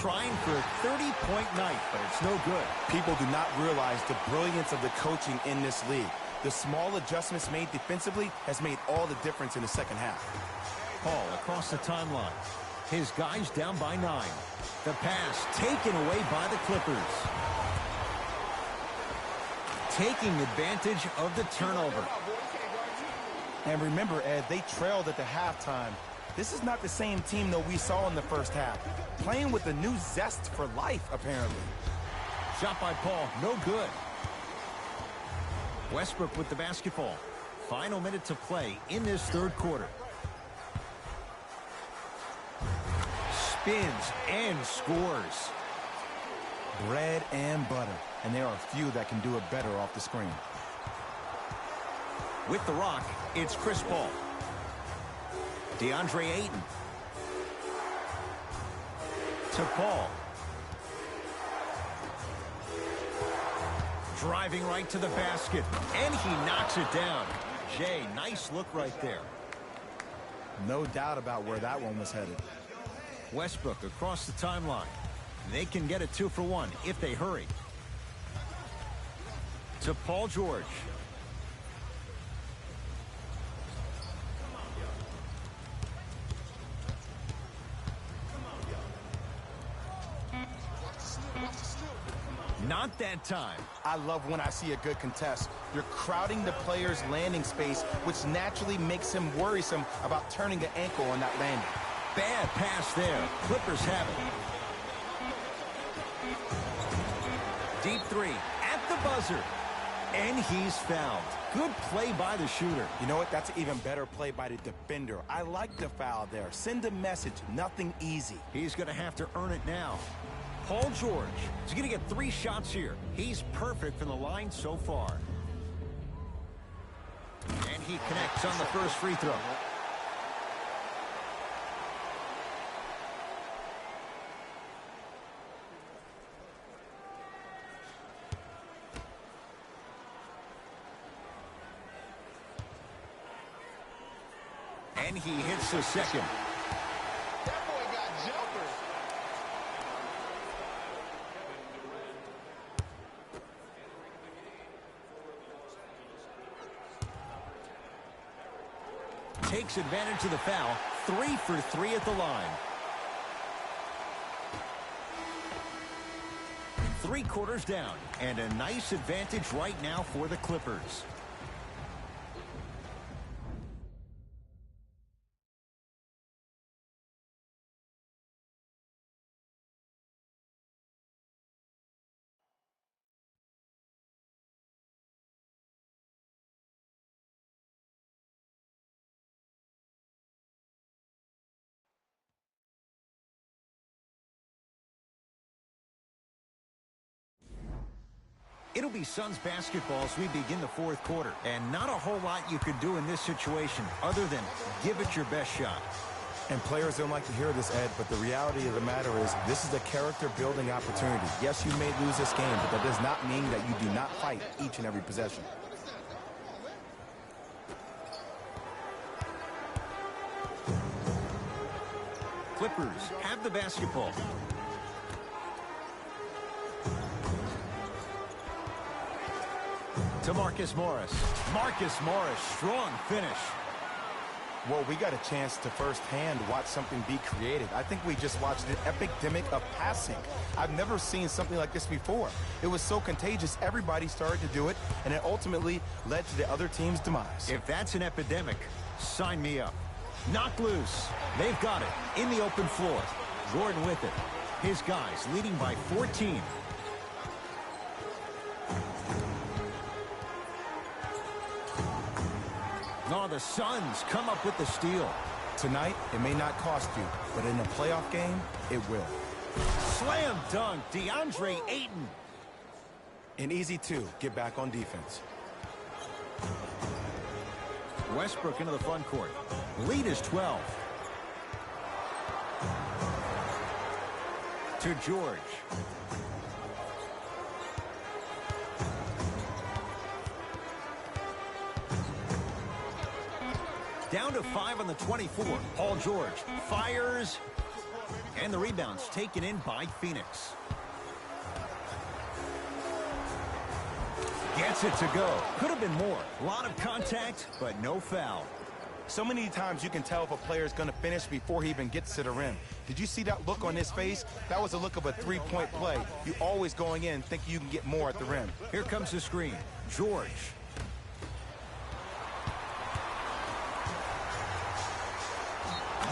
Trying for a 30-point night, but it's no good. People do not realize the brilliance of the coaching in this league. The small adjustments made defensively has made all the difference in the second half. Paul across the timeline. His guys down by 9. The pass taken away by the Clippers. Taking advantage of the turnover. And remember, Ed, they trailed at the halftime. This is not the same team that we saw in the first half. Playing with a new zest for life, apparently. Shot by Paul, no good. Westbrook with the basketball. Final minute to play in this third quarter. Spins and scores. Bread and butter. And there are few that can do it better off the screen. With the rock, it's Chris Paul. DeAndre Ayton. To Paul. Driving right to the basket, and he knocks it down. Jay, nice look right there. No doubt about where that one was headed. Westbrook across the timeline. They can get a 2-for-1 if they hurry. To Paul George. Not that time. I love when I see a good contest. You're crowding the player's landing space, which naturally makes him worrisome about turning the ankle on that landing. Bad pass there. Clippers have it. Deep three at the buzzer. And he's fouled. Good play by the shooter. You know what? That's an even better play by the defender. I like the foul there. Send a message. Nothing easy. He's going to have to earn it now. Paul George is going to get 3 shots here. He's perfect from the line so far. And he connects on the first free throw. And he hits the second. That boy got jumpers. Takes advantage of the foul. 3 for 3 at the line. 3 quarters down. And a nice advantage right now for the Clippers. It'll be Suns basketball as we begin the fourth quarter. And not a whole lot you could do in this situation other than give it your best shot. And players don't like to hear this, Ed, but the reality of the matter is this is a character-building opportunity. Yes, you may lose this game, but that does not mean that you do not fight each and every possession. Clippers have the basketball. To Marcus Morris. Marcus Morris, strong finish. Well, we got a chance to firsthand watch something be created. I think we just watched an epidemic of passing. I've never seen something like this before. It was so contagious, everybody started to do it, and it ultimately led to the other team's demise. If that's an epidemic, sign me up. Knocked loose. They've got it in the open floor. Gordon with it. His guys leading by 14. Oh, the Suns come up with the steal. Tonight, it may not cost you, but in a playoff game, it will. Slam dunk, DeAndre Ayton. An easy two, get back on defense. Westbrook into the front court. Lead is 12. To George. Down to 5 on the 24. Paul George fires. And the rebound's taken in by Phoenix. Gets it to go. Could have been more. A lot of contact, but no foul. So many times you can tell if a player is going to finish before he even gets to the rim. Did you see that look on his face? That was a look of a three-point play. You always going in thinking you can get more at the rim. Here comes the screen. George.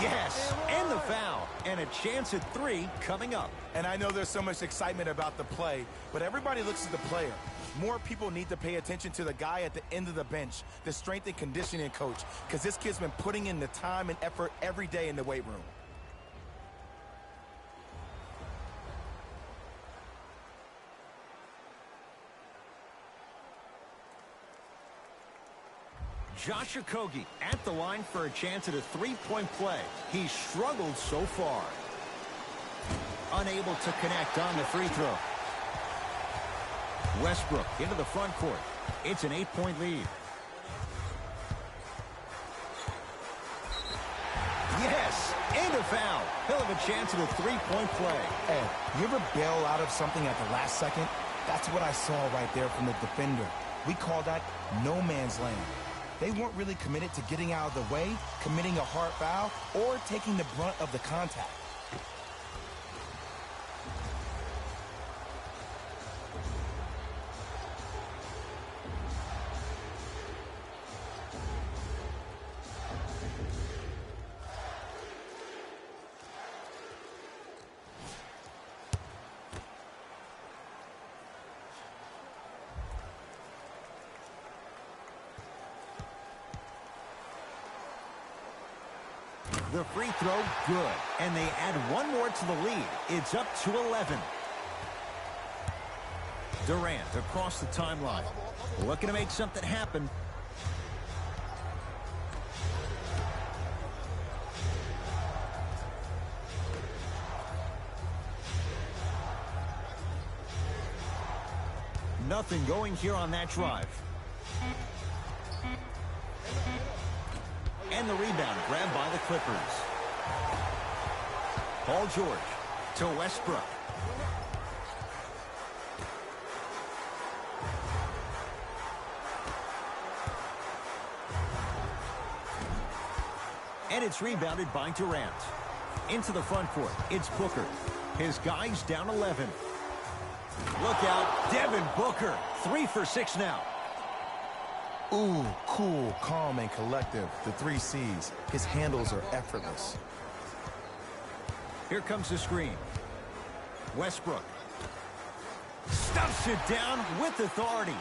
Yes, and the foul. And a chance at 3 coming up. And I know there's so much excitement about the play, but everybody looks at the player. More people need to pay attention to the guy at the end of the bench, the strength and conditioning coach, because this kid's been putting in the time and effort every day in the weight room. Josh Okogie at the line for a chance at a three-point play. He's struggled so far. Unable to connect on the free throw. Westbrook into the front court. It's an 8-point lead. Yes, and a foul. He'll have a chance at a three-point play. Ed, you ever bail out of something at the last second? That's what I saw right there from the defender. We call that no man's land. They weren't really committed to getting out of the way, committing a hard foul, or taking the brunt of the contact. The free throw, good. And they add one more to the lead. It's up to 11. Durant across the timeline. Looking to make something happen. Nothing going here on that drive. And the rebound grabbed by the Clippers. Paul George to Westbrook. And it's rebounded by Durant. Into the front court, it's Booker. His guy's down 11. Look out, Devin Booker. 3 for 6 now. Ooh, cool, calm, and collective. The 3 C's. His handles are effortless. Here comes the screen. Westbrook stuffs it down with authority.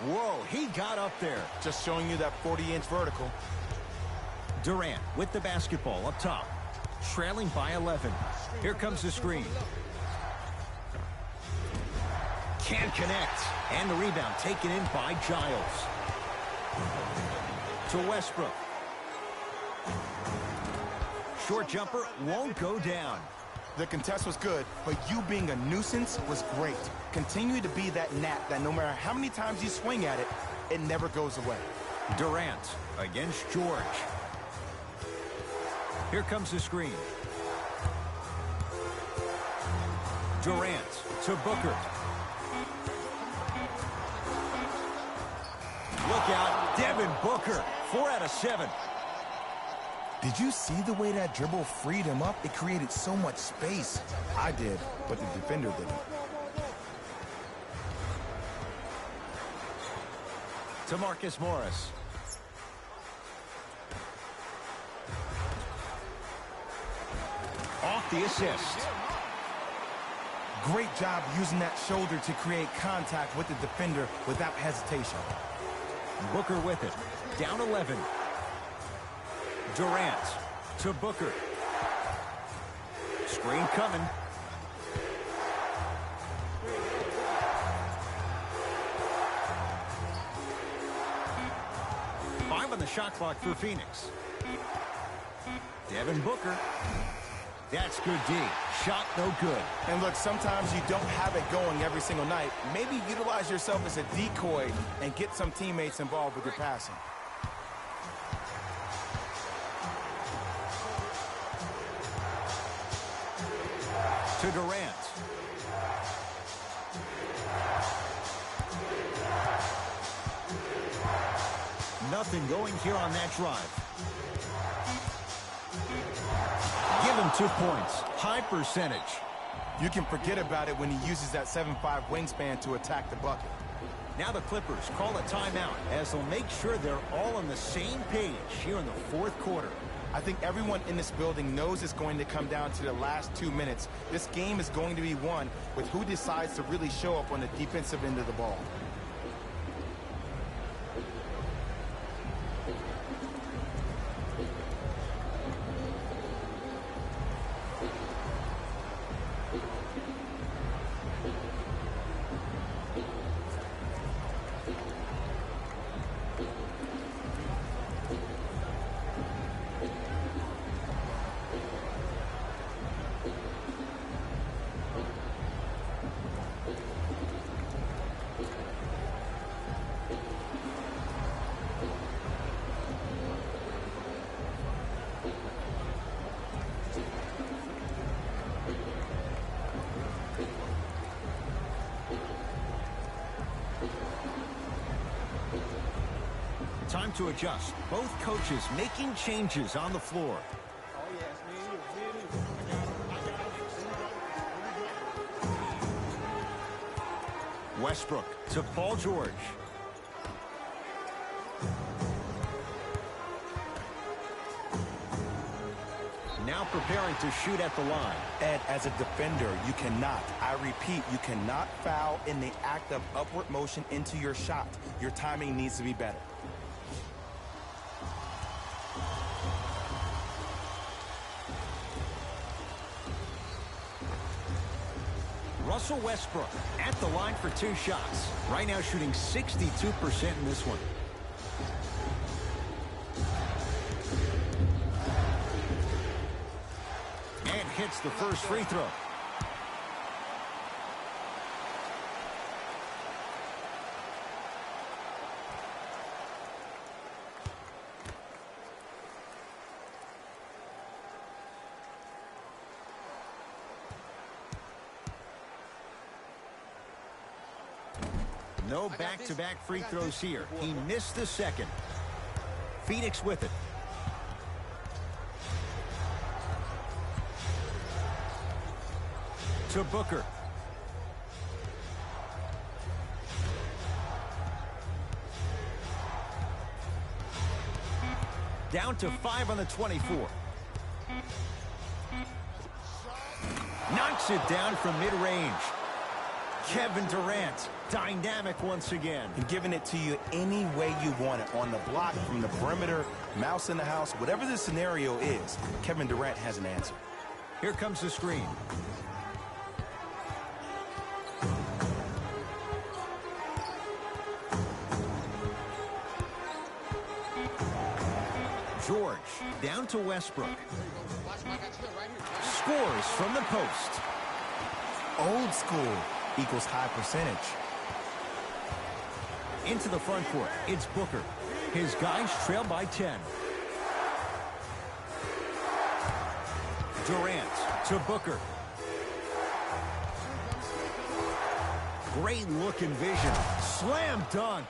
Whoa, he got up there. Just showing you that 40-inch vertical. Durant with the basketball up top. Trailing by 11. Here comes the screen. Can't connect. And the rebound taken in by Giles. To Westbrook. Short jumper won't go down. The contest was good, but you being a nuisance was great. Continue to be that gnat that no matter how many times you swing at it, it never goes away. Durant against George. Here comes the screen. Durant to Booker. Look out, Devin Booker. 4 out of 7. Did you see the way that dribble freed him up? It created so much space. I did, but the defender didn't. To Marcus Morris. Off the assist. Great job using that shoulder to create contact with the defender without hesitation. Booker with it. Down 11. Durant to Booker. Screen coming. Five on the shot clock for Phoenix. Devin Booker. That's good D. Shot no good. And look, sometimes you don't have it going every single night. Maybe utilize yourself as a decoy and get some teammates involved with your passing. To Durant. Nothing going here on that drive. Give him 2 points. High percentage. You can forget about it when he uses that 7'5" wingspan to attack the bucket. Now the Clippers call a timeout as they'll make sure they're all on the same page here in the fourth quarter. I think everyone in this building knows it's going to come down to the last 2 minutes. This game is going to be won with who decides to really show up on the defensive end of the ball. Time to adjust. Both coaches making changes on the floor. Westbrook to Paul George. Now preparing to shoot at the line. Ed, as a defender, you cannot, I repeat, you cannot foul in the act of upward motion into your shot. Your timing needs to be better. Russell Westbrook at the line for 2 shots. Right now shooting 62% in this one. And hits the first free throw. No back-to-back free throws here. He missed the second. Phoenix with it. To Booker. Down to 5 on the 24. Knocks it down from mid-range. Kevin Durant, dynamic once again. And giving it to you any way you want it, on the block, from the perimeter, mouse in the house, whatever the scenario is, Kevin Durant has an answer. Here comes the screen. George down to Westbrook. Scores from the post. Old school equals high percentage. Into the front court, it's Booker. His guys trail by 10. Durant to Booker. Great look and vision. Slam dunk.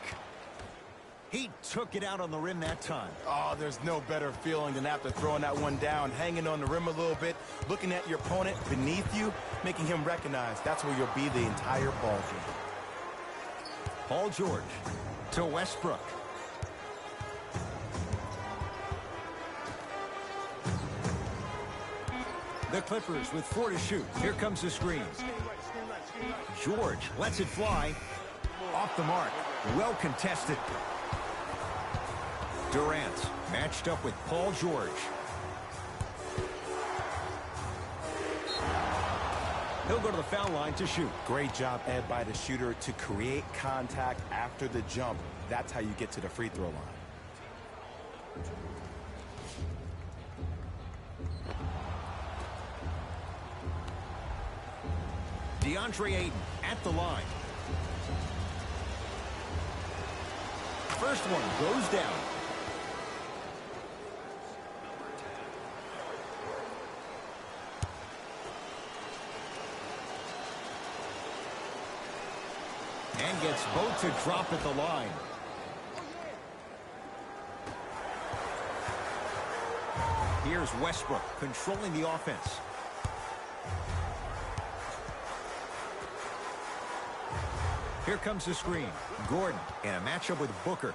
He took it out on the rim that time. Oh, there's no better feeling than after throwing that one down, hanging on the rim a little bit, looking at your opponent beneath you, making him recognize that's where you'll be the entire ball game. Paul George to Westbrook. The Clippers with 4 to shoot. Here comes the screen. George lets it fly. Off the mark. Well contested. Durant matched up with Paul George. He'll go to the foul line to shoot. Great job, Ed, by the shooter to create contact after the jump. That's how you get to the free throw line. DeAndre Ayton at the line. First one goes down. And gets both to drop at the line. Here's Westbrook controlling the offense. Here comes the screen. Gordon in a matchup with Booker.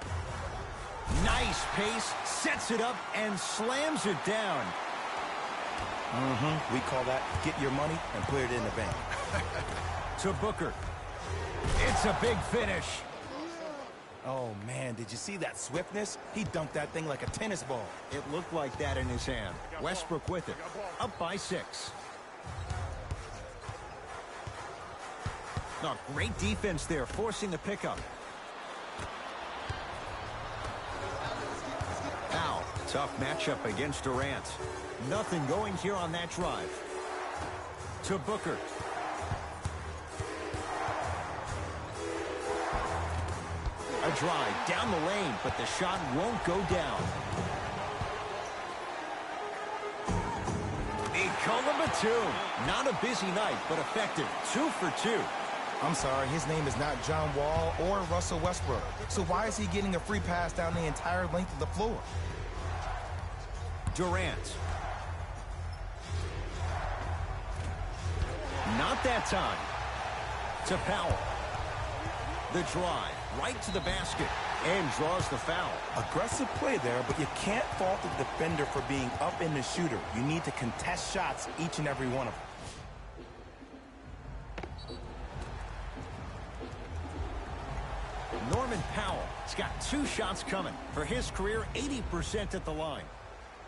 Nice pace, sets it up, and slams it down. We call that get your money and put it in the bank. To Booker. It's a big finish. Oh, man, did you see that swiftness? He dunked that thing like a tennis ball. It looked like that in his hand. Westbrook with it. Up by 6. Oh, great defense there, forcing the pickup. Foul. Tough matchup against Durant. Nothing going here on that drive. To Booker. A drive down the lane, but the shot won't go down. Batum. Not a busy night, but effective. 2 for 2. I'm sorry, his name is not John Wall or Russell Westbrook. So why is he getting a free pass down the entire length of the floor? Durant. Not that time. To Powell. The drive. Right to the basket. And draws the foul. Aggressive play there, but you can't fault the defender for being up in the shooter. You need to contest shots, each and every one of them. Norman Powell has got 2 shots coming. For his career, 80% at the line.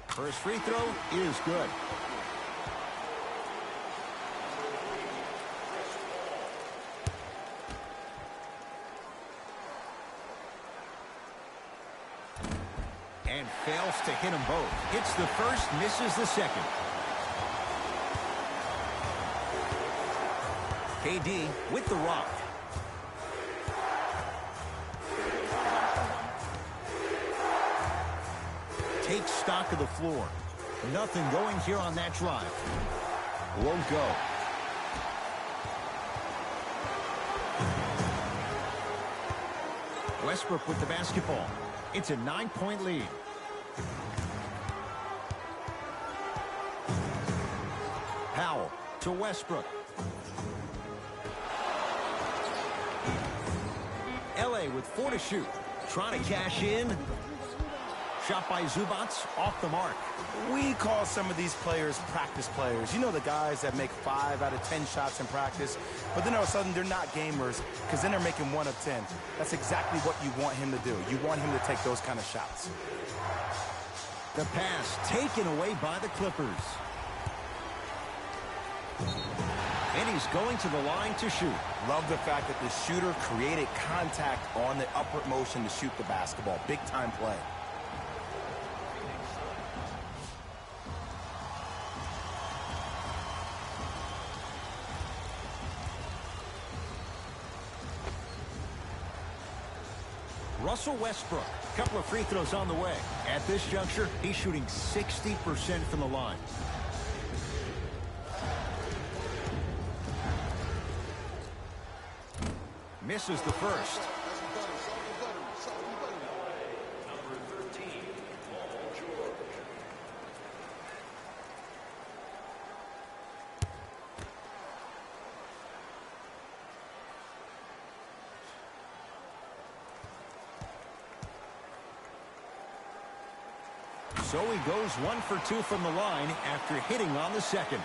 First free throw is good. And fails to hit them both. Hits the first, misses the second. KD with the rock. Takes stock of the floor. Nothing going here on that drive. Won't go. Westbrook with the basketball. It's a 9-point lead. Powell to Westbrook. LA with 4 to shoot. Trying to cash in. Shot by Zubac, off the mark. We call some of these players practice players. You know, the guys that make 5 out of 10 shots in practice, but then all of a sudden they're not gamers because then they're making 1 of 10. That's exactly what you want him to do. You want him to take those kind of shots. The pass taken away by the Clippers. And he's going to the line to shoot. Love the fact that the shooter created contact on the upward motion to shoot the basketball. Big time play. Russell Westbrook, a couple of free throws on the way. At this juncture, he's shooting 60% from the line. Misses the first. So he goes 1 for 2 from the line after hitting on the second.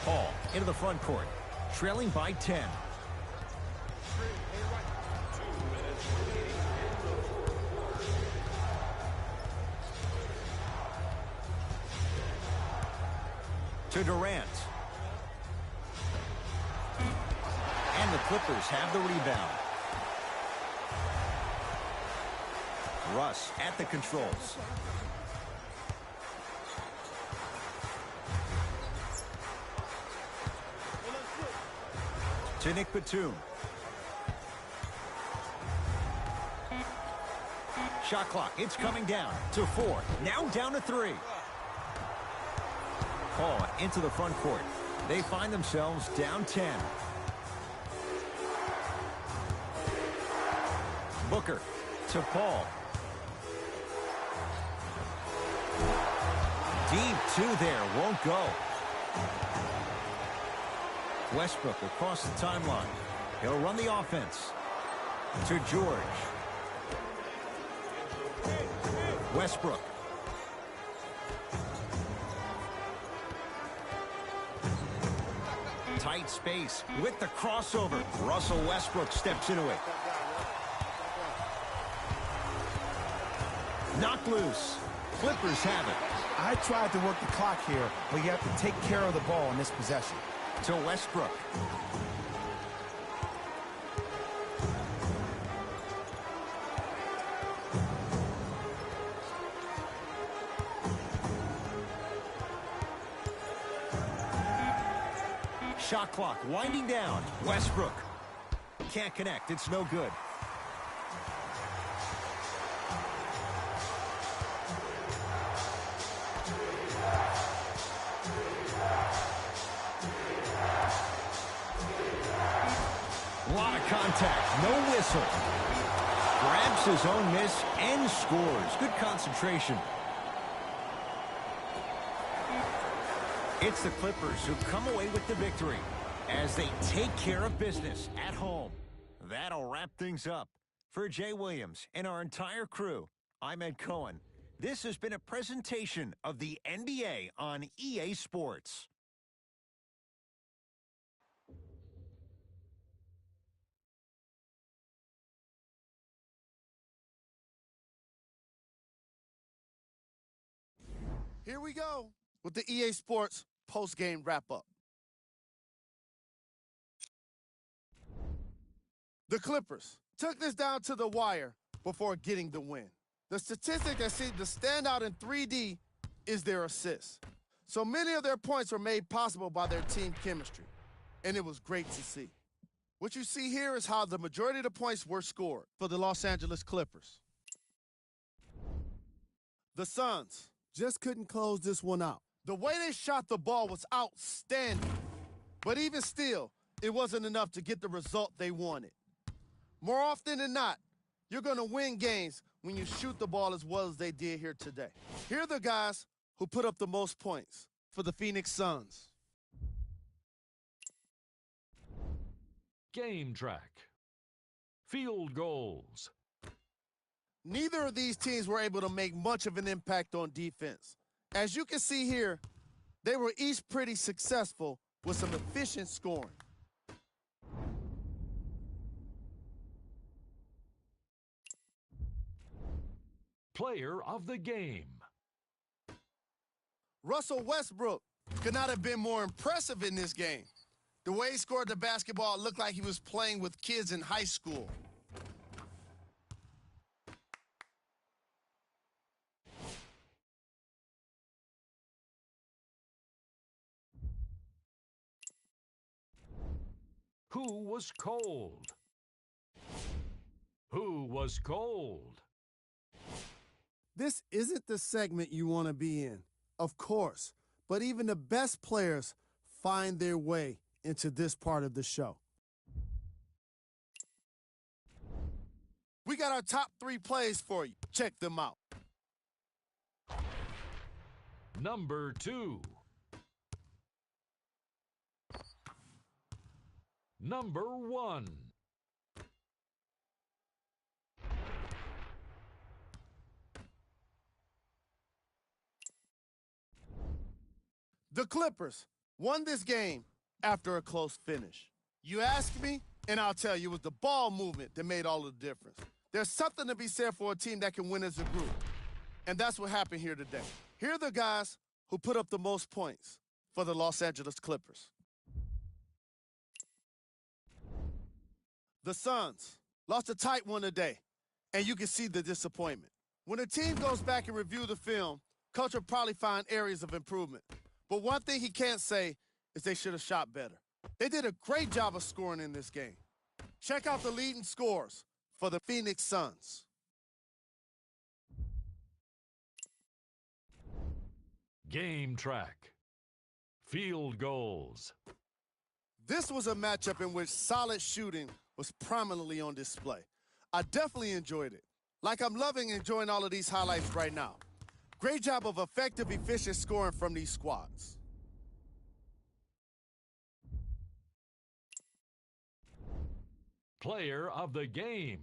Paul into the front court, trailing by 10. to Durant. And the Clippers have the rebound. Russ at the controls. To Nick Batum. Shot clock, it's coming down to 4. Now down to 3. Paul into the front court. They find themselves down 10. Booker to Paul. Deep 2 there, won't go. Westbrook across the timeline. He'll run the offense. To George. Westbrook. Tight space with the crossover. Russell Westbrook steps into it. Knocked loose. Clippers have it. I tried to work the clock here, but you have to take care of the ball in this possession. To Westbrook. Shot clock winding down. Westbrook. Can't connect. It's no good. A lot of contact. No whistle. Grabs his own miss and scores. Good concentration. It's the Clippers who come away with the victory as they take care of business at home. That'll wrap things up. For Jay Williams and our entire crew, I'm Ed Cohen. This has been a presentation of the NBA on EA Sports. Here we go with the EA Sports post-game wrap-up. The Clippers took this down to the wire before getting the win. The statistic that seemed to stand out in 3D is their assists. So many of their points were made possible by their team chemistry, and it was great to see. What you see here is how the majority of the points were scored for the Los Angeles Clippers. The Suns just couldn't close this one out. The way they shot the ball was outstanding, but even still, it wasn't enough to get the result they wanted. More often than not, you're going to win games when you shoot the ball as well as they did here today. Here are the guys who put up the most points for the Phoenix Suns. Game track. Field goals. Neither of these teams were able to make much of an impact on defense. As you can see here, they were each pretty successful with some efficient scoring. Player of the game. Russell Westbrook could not have been more impressive in this game. The way he scored the basketball looked like he was playing with kids in high school. Who was cold? Who was cold? This isn't the segment you want to be in, of course, but even the best players find their way into this part of the show. We got our top 3 plays for you. Check them out. Number 2. Number 1. The Clippers won this game after a close finish. You ask me, and I'll tell you, it was the ball movement that made all the difference. There's something to be said for a team that can win as a group, and that's what happened here today. Here are the guys who put up the most points for the Los Angeles Clippers. The Suns lost a tight one today, and you can see the disappointment. When a team goes back and review the film, coach will probably find areas of improvement. But one thing he can't say is they should have shot better. They did a great job of scoring in this game. Check out the leading scores for the Phoenix Suns. Game track. Field goals. This was a matchup in which solid shooting was prominently on display. I definitely enjoyed it. Like I'm loving and enjoying all of these highlights right now. Great job of effective, efficient scoring from these squads. Player of the game.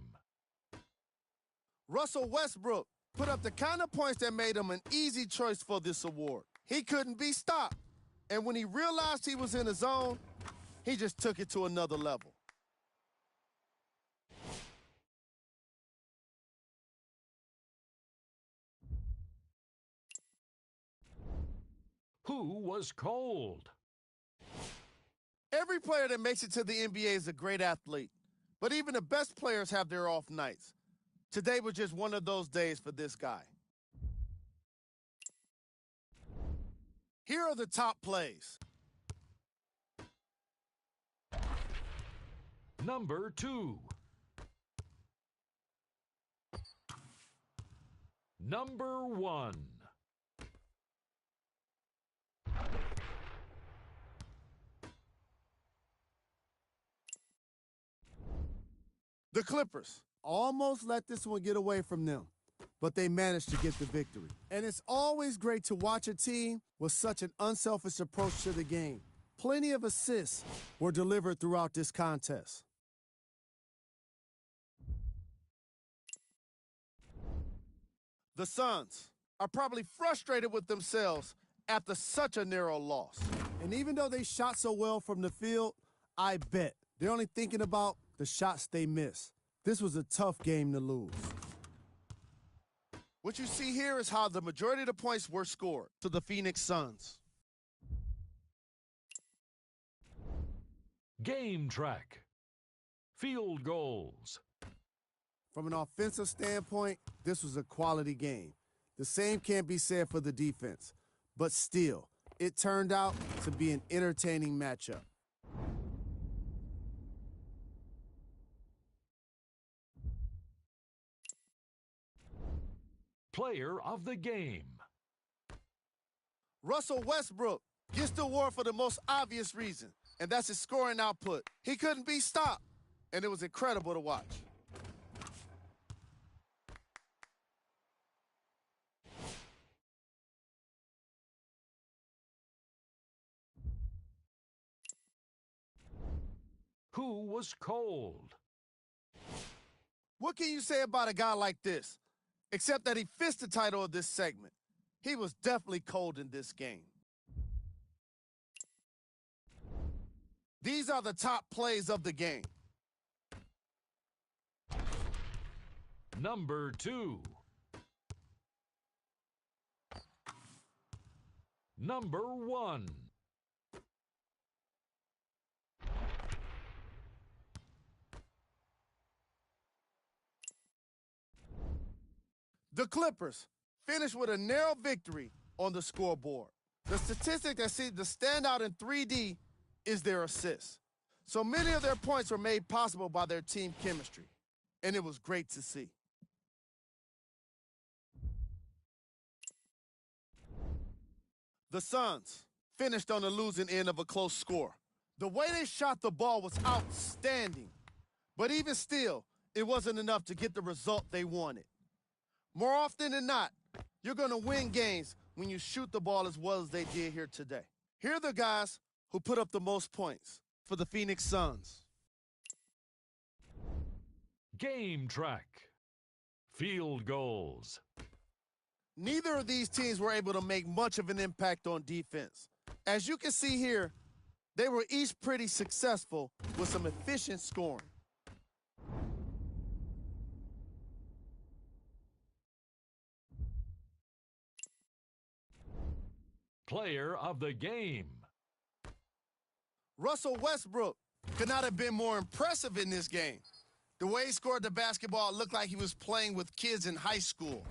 Russell Westbrook put up the kind of points that made him an easy choice for this award. He couldn't be stopped. And when he realized he was in the zone, he just took it to another level. Who was cold? Every player that makes it to the NBA is a great athlete, but even the best players have their off nights. Today was just one of those days for this guy. Here are the top plays. Number 2. Number 1. The Clippers almost let this one get away from them, but they managed to get the victory. And it's always great to watch a team with such an unselfish approach to the game. Plenty of assists were delivered throughout this contest. The Suns are probably frustrated with themselves after such a narrow loss. And even though they shot so well from the field, I bet they're only thinking about the shots they missed. This was a tough game to lose. What you see here is how the majority of the points were scored to the Phoenix Suns. Game track. Field goals. From an offensive standpoint, this was a quality game. The same can't be said for the defense, but still, it turned out to be an entertaining matchup. Player of the game. Russell Westbrook gets the award for the most obvious reason, and that's his scoring output. He couldn't be stopped, and it was incredible to watch. Who was cold? What can you say about a guy like this, except that he fits the title of this segment? He was definitely cold in this game. These are the top plays of the game. Number 2. Number 1. The Clippers finished with a narrow victory on the scoreboard. The statistic that seems to stand out in 3D is their assists. So many of their points were made possible by their team chemistry, and it was great to see. The Suns finished on the losing end of a close score. The way they shot the ball was outstanding, but even still, it wasn't enough to get the result they wanted. More often than not, you're going to win games when you shoot the ball as well as they did here today. Here are the guys who put up the most points for the Phoenix Suns. Game track. Field goals. Neither of these teams were able to make much of an impact on defense. As you can see here, they were each pretty successful with some efficient scoring. Player of the game. Russell Westbrook could not have been more impressive in this game. The way he scored the basketball looked like he was playing with kids in high school.